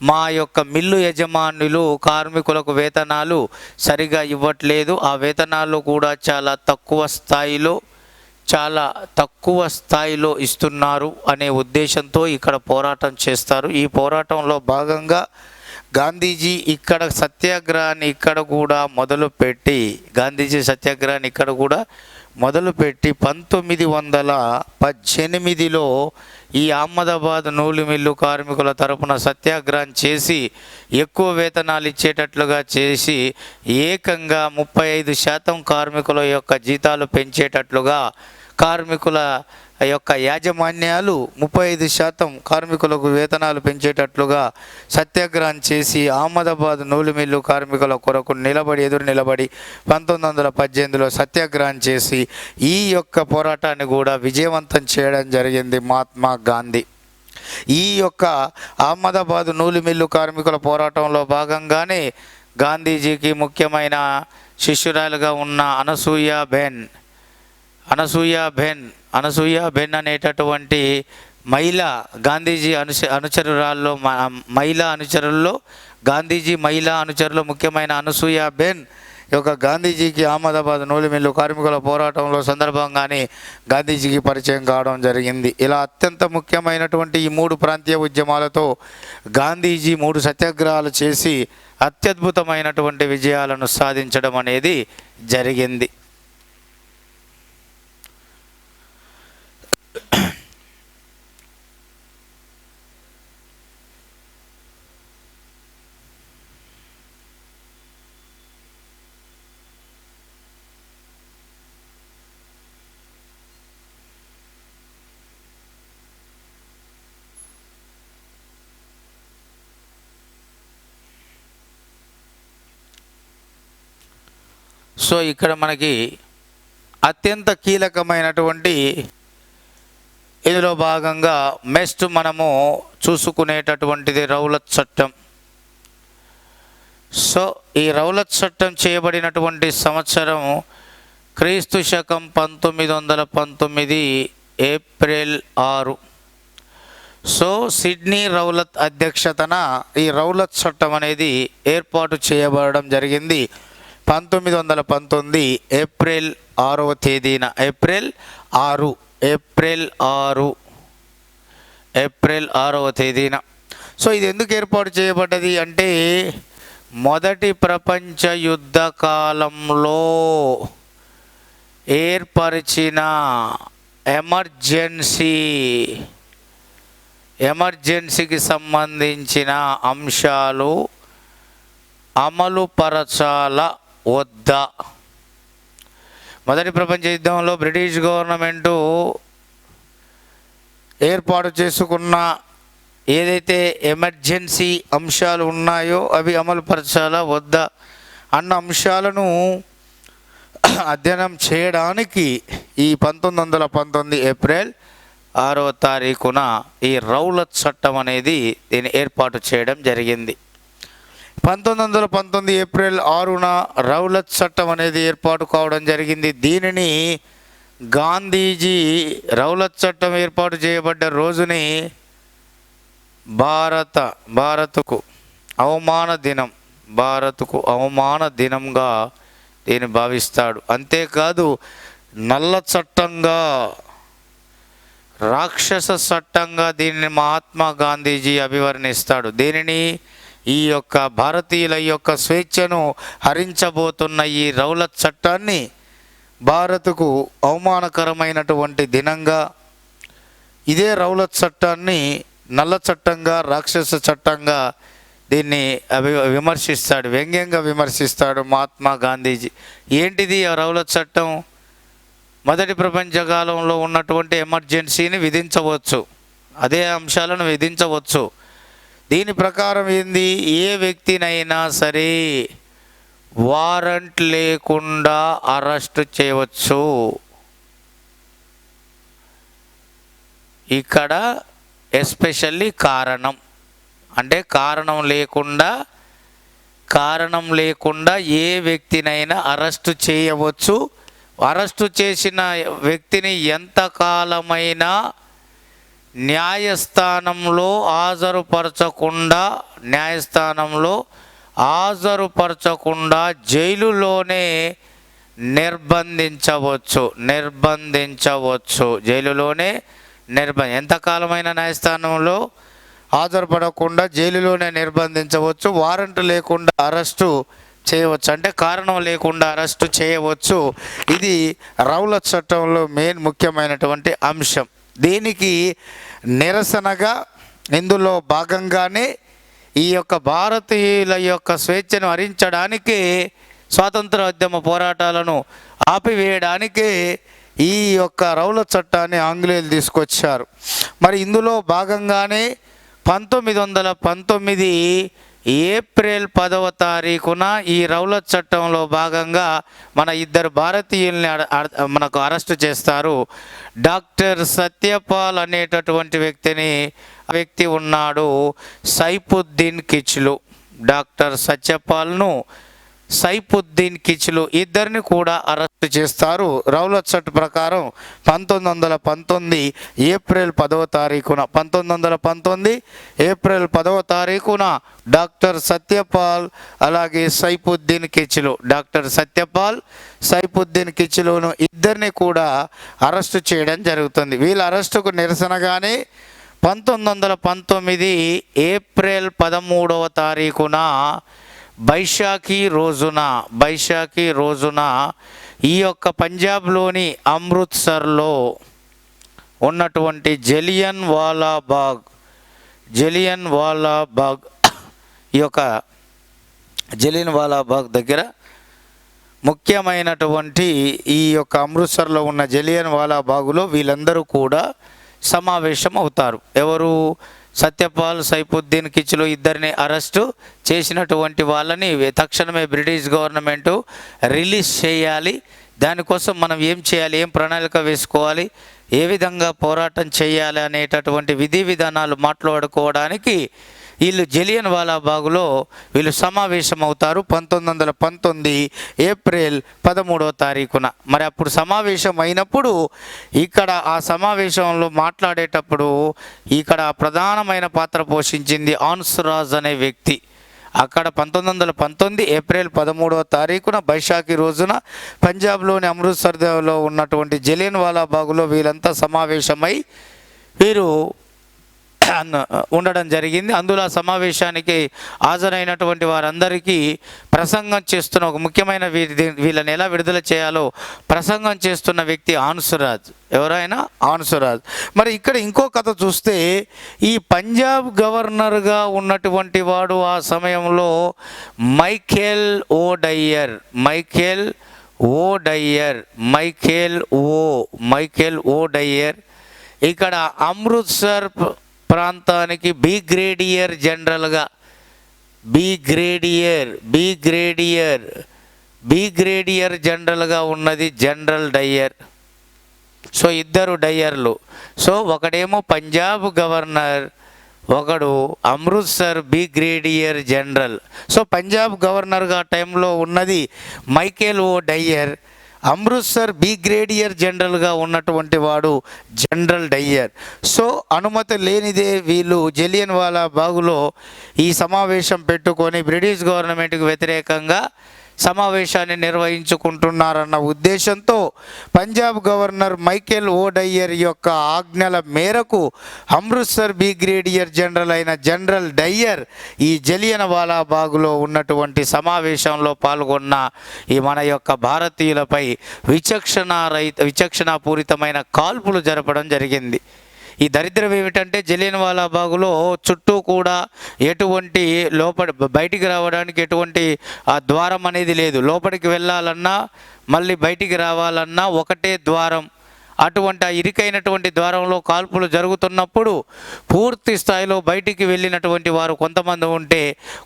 మా యొక్క మిల్లు యజమానులు కార్మికులకు వేతనాలు సరిగా ఇవ్వట్లేదు, ఆ వేతనాలు కూడా చాలా తక్కువ స్థాయిలో ఇస్తున్నారు అనే ఉద్దేశంతో ఇక్కడ పోరాటం చేస్తారు. ఈ పోరాటంలో భాగంగా గాంధీజీ సత్యాగ్రహాన్ని ఇక్కడ కూడా మొదలుపెట్టి 1918లో ఈ అహ్మదాబాద్ నూలు మిల్లు కార్మికుల తరపున సత్యాగ్రహం చేసి ఎక్కువ వేతనాలు ఇచ్చేటట్లుగా చేసి ఏకంగా 35% కార్మికుల యొక్క జీతాలు పెంచేటట్లుగా కార్మికుల యొక్క యాజమాన్యాలు 35% కార్మికులకు వేతనాలు పెంచేటట్లుగా సత్యాగ్రహం చేసి అహ్మదాబాద్ నూలు మిల్లు కార్మికుల కొరకు ఎదురు నిలబడి 1918లో సత్యాగ్రహం చేసి ఈ యొక్క పోరాటాన్ని కూడా విజయవంతం చేయడం జరిగింది మహాత్మా గాంధీ. ఈ యొక్క అహ్మదాబాద్ నూలు మిల్లు కార్మికుల పోరాటంలో భాగంగానే గాంధీజీకి ముఖ్యమైన శిష్యురాలుగా ఉన్న అనసూయ బెన్ అనేటటువంటి మహిళ గాంధీజీ మహిళా అనుచరుల్లో ముఖ్యమైన అనసూయ బెన్ యొక్క గాంధీజీకి అహ్మదాబాద్ నూలు మిల్లు కార్మికుల పోరాటంలో సందర్భంగానే గాంధీజీకి పరిచయం కావడం జరిగింది. ఇలా అత్యంత ముఖ్యమైనటువంటి ఈ 3 ప్రాంతీయ ఉద్యమాలతో గాంధీజీ 3 సత్యాగ్రహాలు చేసి అత్యద్భుతమైనటువంటి విజయాలను సాధించడం అనేది జరిగింది. సో ఇక్కడ మనకి అత్యంత కీలకమైనటువంటి ఇందులో భాగంగా నెక్స్ట్ మనము చూసుకునేటటువంటిది రౌలత్ చట్టం. సో ఈ రౌలత్ చట్టం చేయబడినటువంటి సంవత్సరం క్రీస్తు శకం 1919 ఏప్రిల్ 6. సో సిడ్నీ రౌలత్ అధ్యక్షతన ఈ రౌలత్ చట్టం అనేది ఏర్పాటు చేయబడడం జరిగింది 1919 ఏప్రిల్ 6వ తేదీన. ఏప్రిల్ 6వ తేదీన. సో ఇది ఎందుకు ఏర్పాటు చేయబడ్డది అంటే మొదటి ప్రపంచ యుద్ధ కాలంలో ఏర్పరిచిన ఎమర్జెన్సీకి సంబంధించిన అంశాలు అమలు పరచాల వద్దా. మొదటి ప్రపంచ యుద్ధంలో బ్రిటిష్ గవర్నమెంటు ఏర్పాటు చేసుకున్న ఏదైతే ఎమర్జెన్సీ అంశాలు ఉన్నాయో అవి అమలు పరచాలా వద్దా అన్న అంశాలను అధ్యయనం చేయడానికి ఈ 1919 ఏప్రిల్ 6వ తారీఖున ఈ రౌలత్ చట్టం అనేది దీన్ని ఏర్పాటు చేయడం జరిగింది. 1919 ఏప్రిల్ 6న రౌలత్ చట్టం అనేది ఏర్పాటు కావడం జరిగింది. దీనిని గాంధీజీ రౌలత్ చట్టం ఏర్పాటు చేయబడ్డ రోజుని భారత్కు అవమాన దినంగా దీన్ని భావిస్తాడు. అంతేకాదు నల్ల చట్టంగా, రాక్షస చట్టంగా దీనిని మహాత్మా గాంధీజీ అభివర్ణిస్తాడు. దీనిని ఈ యొక్క భారతీయుల యొక్క స్వేచ్ఛను హరించబోతున్న ఈ రౌలత్ చట్టాన్ని భారత్కు అవమానకరమైనటువంటి దినంగా, ఇదే రౌలత్ చట్టాన్ని నల్ల చట్టంగా, రాక్షస చట్టంగా దీన్ని విమర్శిస్తాడు, వ్యంగ్యంగా విమర్శిస్తాడు మహాత్మా గాంధీజీ. ఏంటిది ఆ రౌలత్ చట్టం? మొదటి ప్రపంచ కాలంలో ఉన్నటువంటి ఎమర్జెన్సీని విధించవచ్చు, అదే అంశాలను విధించవచ్చు. దీని ప్రకారం ఏంది, ఏ వ్యక్తినైనా సరే వారెంట్ లేకుండా అరెస్ట్ చేయవచ్చు. ఇక్కడ ఎస్పెషల్లీ కారణం లేకుండా ఏ వ్యక్తినైనా అరెస్టు చేయవచ్చు. అరెస్టు చేసిన వ్యక్తిని ఎంతకాలమైనా న్యాయస్థానంలో హాజరుపరచకుండా జైలులోనే నిర్బంధించవచ్చు. ఎంతకాలమైన న్యాయస్థానంలో హాజరుపడకుండా జైలులోనే నిర్బంధించవచ్చు. వారెంట్ లేకుండా అరెస్టు చేయవచ్చు, అంటే కారణం లేకుండా అరెస్టు చేయవచ్చు. ఇది రౌలత్ చట్టంలో ముఖ్యమైనటువంటి అంశం. దీనికి నిరసనగా ఇందులో భాగంగానే ఈ యొక్క భారతీయుల యొక్క స్వేచ్ఛను హరించడానికి, స్వాతంత్ర ఉద్యమ పోరాటాలను ఆపివేయడానికే ఈ యొక్క రౌలత్ చట్టాన్ని ఆంగ్లేయులు తీసుకొచ్చారు. మరి ఇందులో భాగంగానే 1919 ఏప్రిల్ 10వ తారీఖున ఈ రౌలత్ చట్టంలో భాగంగా మన ఇద్దరు భారతీయుల్ని మనకు అరెస్టు చేస్తారు. డాక్టర్ సత్యపాల్ అనేటటువంటి వ్యక్తి ఉన్నాడు, సైఫుద్దీన్ కిచ్లు. డాక్టర్ సత్యపాల్ను, సైఫుద్దీన్ కిచ్లు ఇద్దరిని కూడా అరెస్ట్ చేస్తారు. రౌలత్ చట్టం ప్రకారం 1919 ఏప్రిల్ 10వ తారీఖున 1919 ఏప్రిల్ 10వ తారీఖున డాక్టర్ సత్యపాల్ అలాగే సైఫుద్దీన్ కిచ్లు, డాక్టర్ సత్యపాల్, సైఫుద్దీన్ కిచ్లును ఇద్దరిని కూడా అరెస్టు చేయడం జరుగుతుంది. వీళ్ళ అరెస్టుకు నిరసనగానే 1919 ఏప్రిల్ 13వ తారీఖున బైశాఖీ రోజున ఈ యొక్క పంజాబ్లోని అమృత్సర్లో ఉన్నటువంటి జలియన్ వాలా బాగ్ దగ్గర ముఖ్యమైనటువంటి ఈ యొక్క అమృత్సర్లో ఉన్న జలియన్ వాలా బాగులో వీళ్ళందరూ కూడా సమావేశం అవుతారు. ఎవరు? సత్యపాల్, సైఫుద్దీన్ కిచ్లు ఇద్దరిని అరెస్టు చేసినటువంటి వాళ్ళని తక్షణమే బ్రిటిష్ గవర్నమెంటు రిలీజ్ చేయాలి. దానికోసం మనం ఏం చేయాలి, ఏం ప్రణాళిక వేసుకోవాలి, ఏ విధంగా పోరాటం చేయాలి అనేటటువంటి విధి విధానాలు మాట్లాడుకోవడానికి వీళ్ళు జలియన్ వాలాబాగులో వీళ్ళు సమావేశమవుతారు 1919 ఏప్రిల్ 13వ తారీఖున. మరి అప్పుడు సమావేశం అయినప్పుడు ఇక్కడ ఆ సమావేశంలో మాట్లాడేటప్పుడు ఇక్కడ ప్రధానమైన పాత్ర పోషించింది ఆన్సురాజ్ అనే వ్యక్తి. అక్కడ 1919 ఏప్రిల్ 13వ తారీఖున బైశాఖి రోజున పంజాబ్లోని అమృత్సర్లో ఉన్నటువంటి జలియన్ వాలాబాగులో వీళ్ళంతా సమావేశమై వీరు ఉండడం జరిగింది. అందులో ఆ సమావేశానికి హాజరైనటువంటి వారందరికీ ప్రసంగం చేస్తున్న ఒక ముఖ్యమైన వీళ్ళని ఎలా విడుదల చేయాలో ప్రసంగం చేస్తున్న వ్యక్తి ఆన్సురాజ్. ఎవరైనా ఆన్సురాజ్. మరి ఇక్కడ ఇంకో కథ చూస్తే ఈ పంజాబ్ గవర్నర్గా ఉన్నటువంటి వాడు ఆ సమయంలో మైఖేల్ ఓ డయ్యర్ ఇక్కడ అమృత్సర్ ప్రాంతానికి బ్రిగేడియర్ జనరల్గా ఉన్నది జనరల్ డయ్యర్. సో ఇద్దరు డయ్యర్లు. సో ఒకడేమో పంజాబ్ గవర్నర్, ఒకడు Amritsar brigadier general. So Punjab గవర్నర్గా టైంలో ఉన్నది మైఖేల్ ఓ డయ్యర్, అమృత్సర్ బ్రిగేడియర్ జనరల్గా ఉన్నటువంటి వాడు జనరల్ డయ్యర్. సో అనుమతి లేనిదే వీళ్ళు జలియన్ వాలాబాగులో ఈ సమావేశం పెట్టుకొని బ్రిటిష్ గవర్నమెంట్కి వ్యతిరేకంగా సమావేశాన్ని నిర్వహించుకుంటున్నారన్న ఉద్దేశంతో పంజాబ్ గవర్నర్ మైఖేల్ ఓ డయ్యర్ యొక్క ఆజ్ఞల మేరకు అమృత్సర్ బ్రిగేడియర్ జనరల్ అయిన జనరల్ డయ్యర్ ఈ జలియన్ వాలాబాగులో ఉన్నటువంటి సమావేశంలో పాల్గొన్న ఈ మన యొక్క భారతీయులపై విచక్షణాపూరితమైన కాల్పులు జరపడం జరిగింది. ఈ దరిద్రం ఏమిటంటే జలియన్ వాలాబాగులో చుట్టూ కూడా ఎటువంటి బయటికి రావడానికి ఎటువంటి ద్వారం అనేది లేదు. లోపలికి వెళ్ళాలన్నా మళ్ళీ బయటికి రావాలన్నా ఒకటే ద్వారం. అటువంటి ఆ ఇరుకైనటువంటి ద్వారంలో కాల్పులు జరుగుతున్నప్పుడు పూర్తి స్థాయిలో బయటికి వెళ్ళినటువంటి వారు కొంతమంది ఉంటే,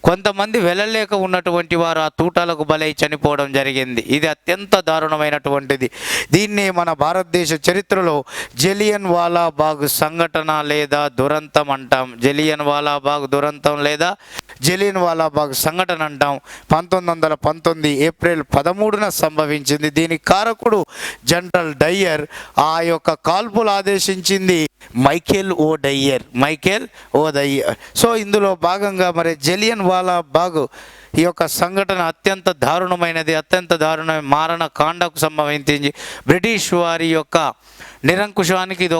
కొంతమంది వెళ్ళలేక ఉన్నటువంటి వారు ఆ తూటాలకు బలై చనిపోవడం జరిగింది. ఇది అత్యంత దారుణమైనటువంటిది. దీన్ని మన భారతదేశ చరిత్రలో జలియన్ వాలాబాగ్ సంఘటన లేదా దురంతం అంటాం. జలియన్ వాలాబాగ్ దురంతం లేదా జలియన్ వాలాబాగ్ సంఘటన అంటాం. 1919 ఏప్రిల్ 13న సంభవించింది. దీనికి కారకుడు జనరల్ డయ్యర్. ఆ యొక్క కాల్పులు ఆదేశించింది మైఖేల్ ఓ డయ్యర్. సో ఇందులో భాగంగా మరి జలియన్ వాలాబాగ్ ఈ యొక్క సంఘటన అత్యంత దారుణమైనది. మారణ కాండకు సంబంధించి బ్రిటిష్ వారి యొక్క నిరంకుశానికి ఇది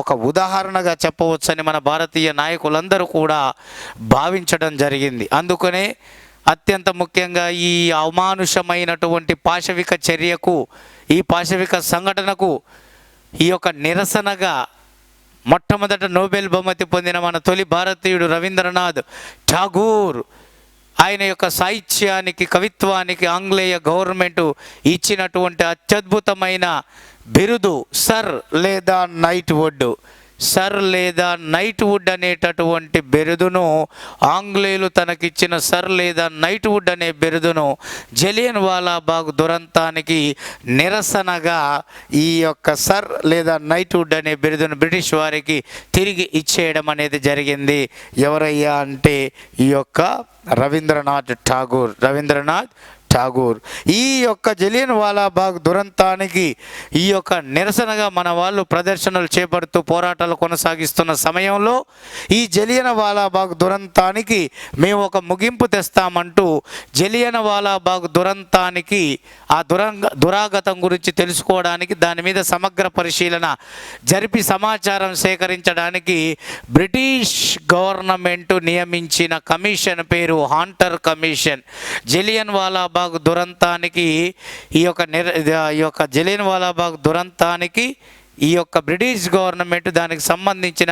ఒక ఉదాహరణగా చెప్పవచ్చని మన భారతీయ నాయకులందరూ కూడా భావించడం జరిగింది. అందుకనే అత్యంత ముఖ్యంగా ఈ అమానుషమైనటువంటి పాశవిక చర్యకు, ఈ పాశవిక సంఘటనకు ఈ యొక్క నిరసనగా మొట్టమొదట నోబెల్ బహుమతి పొందిన మన తొలి భారతీయుడు రవీంద్రనాథ్ ఠాగూర్ ఆయన యొక్క సాహిత్యానికి, కవిత్వానికి ఆంగ్లేయ గవర్నమెంట్ ఇచ్చినటువంటి అత్యద్భుతమైన బిరుదు సర్ లేదా నైట్ వుడ్ అనేటటువంటి బిరుదును, ఆంగ్లేయులు తనకిచ్చిన సర్ లేదా నైట్ వుడ్ అనే బిరుదును జలియన్ వాలాబాగ్ దురంతానికి నిరసనగా ఈ యొక్క సర్ లేదా నైట్ వుడ్ అనే బిరుదును బ్రిటిష్ వారికి తిరిగి ఇచ్చేయడం అనేది జరిగింది. ఎవరయ్యా అంటే ఈ యొక్క రవీంద్రనాథ్ ఠాగూర్. ఈ యొక్క జలియన్ వాలాబాగ్ దురంతానికి ఈ యొక్క నిరసనగా మన వాళ్ళు ప్రదర్శనలు చేపడుతూ పోరాటాలు కొనసాగిస్తున్న సమయంలో ఈ జలియన్ వాలాబాగ్ దురంతానికి మేము ఒక ముగింపు తెస్తామంటూ జలియన్ వాలాబాగ్ దురంతానికి ఆ దురాగతం గురించి తెలుసుకోవడానికి, దాని మీద సమగ్ర పరిశీలన జరిపి సమాచారం సేకరించడానికి బ్రిటిష్ గవర్నమెంట్ నియమించిన కమిషన్ పేరు హాంటర్ కమిషన్. జలియన్ వాలాబాగ్ దురంతానికి ఈ యొక్క జలియన్ వాలాబాగ్ దురంతానికి ఈ యొక్క బ్రిటిష్ గవర్నమెంట్ దానికి సంబంధించిన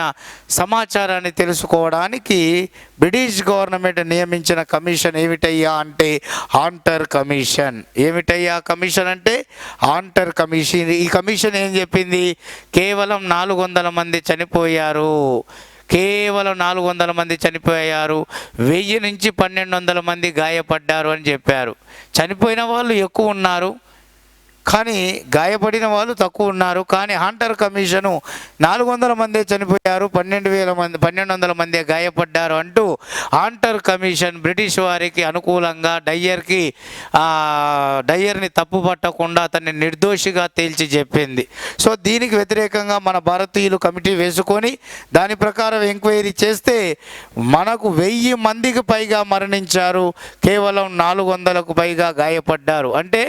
సమాచారాన్ని తెలుసుకోవడానికి బ్రిటిష్ గవర్నమెంట్ నియమించిన కమిషన్ ఏమిటయ్యా అంటే హాంటర్ కమిషన్. అంటే హాంటర్ కమిషన్. ఈ కమిషన్ ఏం చెప్పింది? కేవలం 400 మంది చనిపోయారు. 1000 నుంచి 1200 మంది గాయపడ్డారు అని చెప్పారు. చనిపోయిన వాళ్ళు ఎక్కువ ఉన్నారు, కానీ గాయపడిన వాళ్ళు తక్కువ ఉన్నారు. కానీ హంటర్ కమిషను 400 మందే చనిపోయారు, 1200 మందే గాయపడ్డారు అంటూ హంటర్ కమిషన్ బ్రిటిష్ వారికి అనుకూలంగా డయ్యర్ని తప్పు పట్టకుండా అతన్ని నిర్దోషిగా తేల్చి చెప్పింది. సో దీనికి వ్యతిరేకంగా మన భారతీయులు కమిటీ వేసుకొని దాని ప్రకారం ఎంక్వైరీ చేస్తే మనకు 1000 మందికి పైగా మరణించారు, కేవలం 400కు పైగా గాయపడ్డారు. అంటే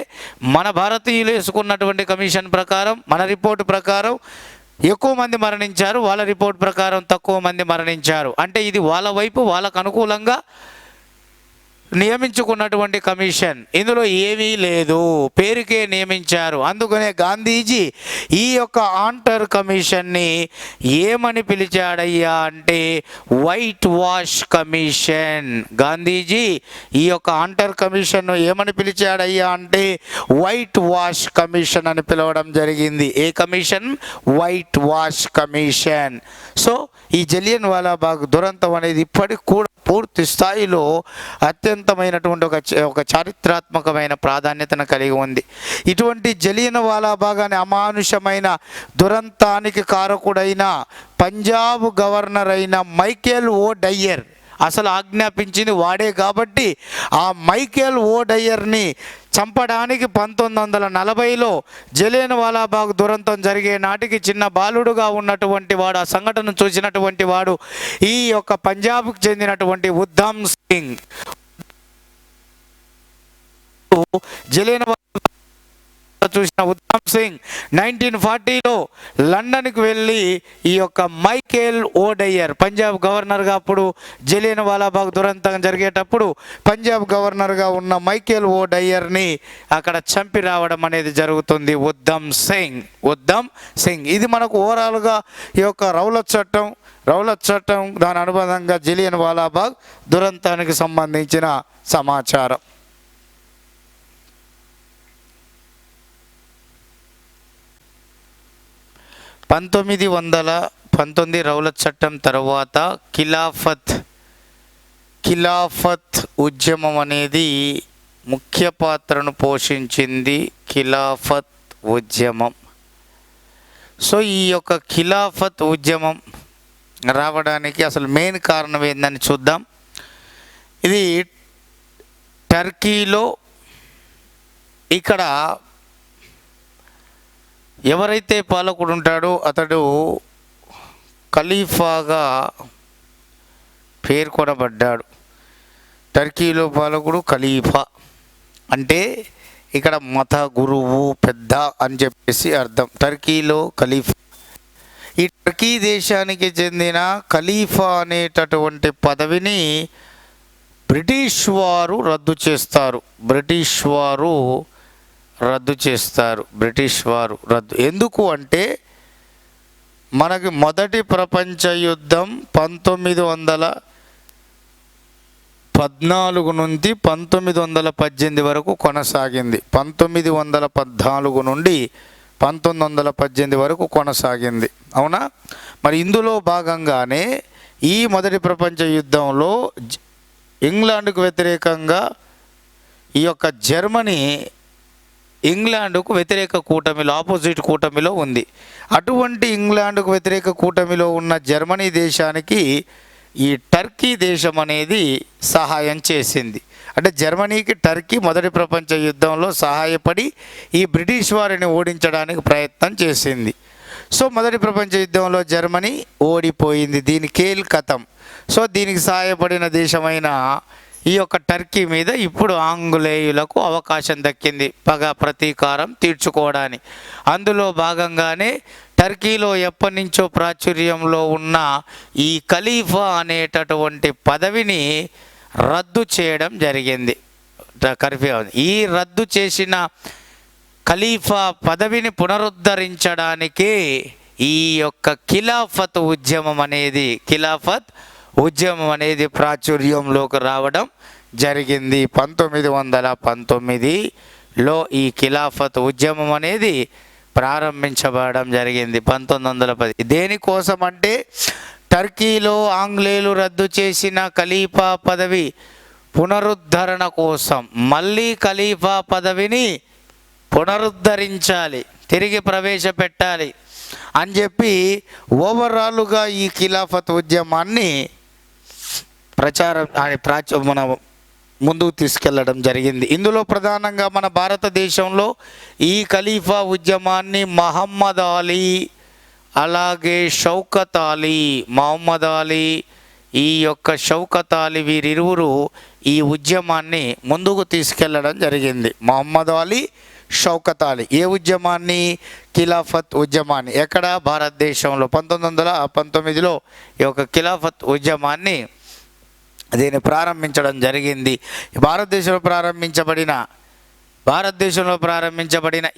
మన భారతీయులు వేసుకున్నటువంటి కమిషన్ ప్రకారం, మన రిపోర్టు ప్రకారం ఎక్కువ మంది మరణించారు, వాళ్ళ రిపోర్ట్ ప్రకారం తక్కువ మంది మరణించారు. అంటే ఇది వాళ్ళ వైపు వాళ్ళకు అనుకూలంగా నియమించుకున్నటువంటి కమిషన్, ఇందులో ఏమీ లేదు, పేరుకే నియమించారు. అందుకనే గాంధీజీ ఈ యొక్క హంటర్ కమిషన్ని ఏమని పిలిచాడయ్యా అంటే వైట్ వాష్ కమిషన్. గాంధీజీ ఈ యొక్క హంటర్ కమిషన్ను ఏమని పిలిచాడయ్యా అంటే వైట్ వాష్ కమిషన్ అని పిలవడం జరిగింది. ఏ commission? White wash commission. So ఈ జలియన్ వాలాబాగ్ దురంతం అనేది ఇప్పటికి కూడా పూర్తి స్థాయిలో అత్యంతమైనటువంటి ఒక చారిత్రాత్మకమైన ప్రాధాన్యతను కలిగి ఉంది. ఇటువంటి జలియన్ వాలాబాగ్ అనే అమానుషమైన దురంతానికి కారకుడైన పంజాబ్ గవర్నర్ అయిన మైకేల్ ఓ డయ్యర్ అసలు ఆజ్ఞాపించింది వాడే కాబట్టి ఆ మైకేల్ ఓ డయ్యర్ని చంపడానికి 1940లో జలియన్ వాలాబాగ్ దురంతం జరిగే నాటికి చిన్న బాలుడుగా ఉన్నటువంటి వాడు, ఆ సంఘటన చూసినటువంటి వాడు ఈ యొక్క పంజాబ్కి చెందినటువంటి ఉద్ధమ్ సింగ్. జలియన్ చూసిన ఉద్ధమ్ సింగ్ 1940లో లండన్కి వెళ్ళి ఈ యొక్క మైకేల్ ఓ డయ్యర్, పంజాబ్ గవర్నర్గా అప్పుడు జలియన్ వాలాబాగ్ దురంతం జరిగేటప్పుడు పంజాబ్ గవర్నర్గా ఉన్న మైకేల్ ఓ డయ్యర్ని అక్కడ చంపి రావడం అనేది జరుగుతుంది. ఉద్ధమ్ సింగ్. ఇది మనకు ఓవరాల్గా ఈ యొక్క రౌలత్ చట్టం దాని అనుబంధంగా జలియన్ వాలాబాగ్ దురంతానికి సంబంధించిన సమాచారం. 1919 రౌలత్ చట్టం తర్వాత ఖిలాఫత్ ఉద్యమం అనేది ముఖ్య పాత్రను పోషించింది. ఖిలాఫత్ ఉద్యమం. సో ఈ యొక్క ఖిలాఫత్ ఉద్యమం రావడానికి అసలు మెయిన్ కారణం ఏందని చూద్దాం. ఇది టర్కీలో ఇక్కడ ఎవరైతే పాలకుడు ఉంటాడో అతడు ఖలీఫాగా పేర్కొనబడ్డాడు. టర్కీలో పాలకుడు ఖలీఫా అంటే ఇక్కడ మత గురువు పెద్ద అని చెప్పేసి అర్థం. టర్కీలో ఖలీఫా. ఈ టర్కీ దేశానికి చెందిన ఖలీఫా అనేటటువంటి పదవిని బ్రిటిష్ వారు రద్దు చేస్తారు. ఎందుకు అంటే మనకి మొదటి ప్రపంచ యుద్ధం 1914 నుండి 1918 వరకు కొనసాగింది. 1914 నుండి 1918 వరకు కొనసాగింది. అవునా? మరి ఇందులో భాగంగానే ఈ మొదటి ప్రపంచ యుద్ధంలో ఇంగ్లాండ్కు వ్యతిరేకంగా ఈ యొక్క జర్మనీ ఇంగ్లాండ్కు వ్యతిరేక కూటమిలో, ఆపోజిట్ కూటమిలో ఉంది. అటువంటి ఇంగ్లాండ్కు వ్యతిరేక కూటమిలో ఉన్న జర్మనీ దేశానికి ఈ టర్కీ దేశం అనేది సహాయం చేసింది. అంటే జర్మనీకి టర్కీ మొదటి ప్రపంచ యుద్ధంలో సహాయపడి ఈ బ్రిటిష్ వారిని ఓడించడానికి ప్రయత్నం చేసింది. సో మొదటి ప్రపంచ యుద్ధంలో జర్మనీ ఓడిపోయింది. దీని కేల్ కథం. సో దీనికి సహాయపడిన దేశమైన ఈ యొక్క టర్కీ మీద ఇప్పుడు ఆంగ్లేయులకు అవకాశం దక్కింది పగ ప్రతీకారం తీర్చుకోవడానికి. అందులో భాగంగానే టర్కీలో ఎప్పటి నుంచో ప్రాచుర్యంలో ఉన్న ఈ ఖలీఫా అనేటటువంటి పదవిని రద్దు చేయడం జరిగింది. ఈ రద్దు చేసిన ఖలీఫా పదవిని పునరుద్ధరించడానికే ఈ యొక్క ఖిలాఫత్ ఉద్యమం అనేది ప్రాచుర్యంలోకి రావడం జరిగింది. 1919లో ఈ ఖిలాఫత్ ఉద్యమం అనేది ప్రారంభించబడడం జరిగింది. 1910 దేనికోసం అంటే టర్కీలో ఆంగ్లేయులు రద్దు చేసిన ఖలీఫా పదవి పునరుద్ధరణ కోసం, మళ్ళీ ఖలీఫా పదవిని పునరుద్ధరించాలి, తిరిగి ప్రవేశపెట్టాలి అని చెప్పి ఓవరాల్గా ఈ ఖిలాఫత్ ఉద్యమాన్ని మన ముందుకు తీసుకెళ్లడం జరిగింది. ఇందులో ప్రధానంగా మన భారతదేశంలో ఈ ఖలీఫా ఉద్యమాన్ని మహమ్మద్ అలీ అలాగే షౌకత్ అలీ, మహమ్మద్ అలీ ఈ యొక్క షౌకత్ అలీ వీరిరువురు ఈ ఉద్యమాన్ని ముందుకు తీసుకెళ్లడం జరిగింది. మహమ్మద్ అలీ, షౌకత్ అలీ ఏ ఉద్యమాన్ని? ఖిలాఫత్ ఉద్యమాన్ని. ఎక్కడ? భారతదేశంలో 1919లో ఈ యొక్క ఖిలాఫత్ ఉద్యమాన్ని దీన్ని ప్రారంభించడం జరిగింది. భారతదేశంలో ప్రారంభించబడిన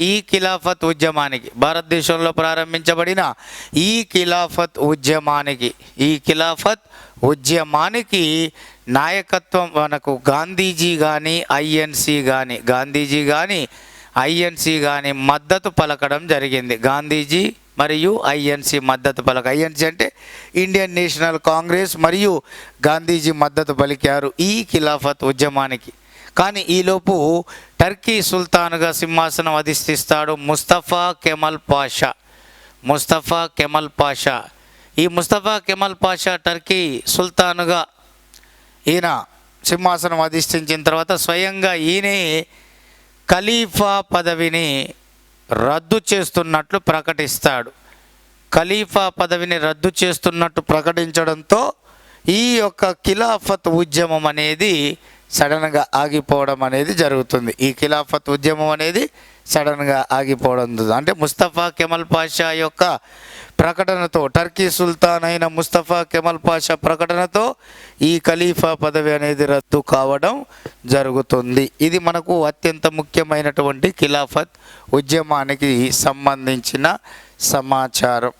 ఈ ఖిలాఫత్ ఉద్యమానికి నాయకత్వం మనకు గాంధీజీ కానీ ఐఎన్సి కానీ మద్దతు పలకడం జరిగింది. గాంధీజీ మరియు ఐఎన్సి మద్దతు ఐఎన్సి అంటే ఇండియన్ నేషనల్ కాంగ్రెస్, మరియు గాంధీజీ మద్దతు పలికారు ఈ ఖిలాఫత్ ఉద్యమానికి. కానీ ఈలోపు టర్కీ సుల్తాన్గా సింహాసనం అధిష్టిస్తాడు ముస్తఫా కెమల్ పాషా. ఈ ముస్తఫా కెమల్ పాషా టర్కీ సుల్తాన్గా ఈయన సింహాసనం అధిష్ఠించిన తర్వాత స్వయంగా ఈయనే ఖలీఫా పదవిని రద్దు చేస్తున్నట్లు ప్రకటించడంతో ఈ యొక్క ఖిలాఫత్ ఉద్యమం అనేది సడన్గా ఆగిపోవడం అనేది జరుగుతుంది. అంటే ముస్తఫా కెమల్ పాషా యొక్క ప్రకటనతో, టర్కీ సుల్తాన్ అయిన ముస్తఫా కెమల్ పాషా ప్రకటనతో ఈ ఖలీఫా పదవి అనేది రద్దు కావడం జరుగుతుంది. ఇది మనకు అత్యంత ముఖ్యమైనటువంటి ఖిలాఫత్ ఉద్యమానికి సంబంధించిన సమాచారం.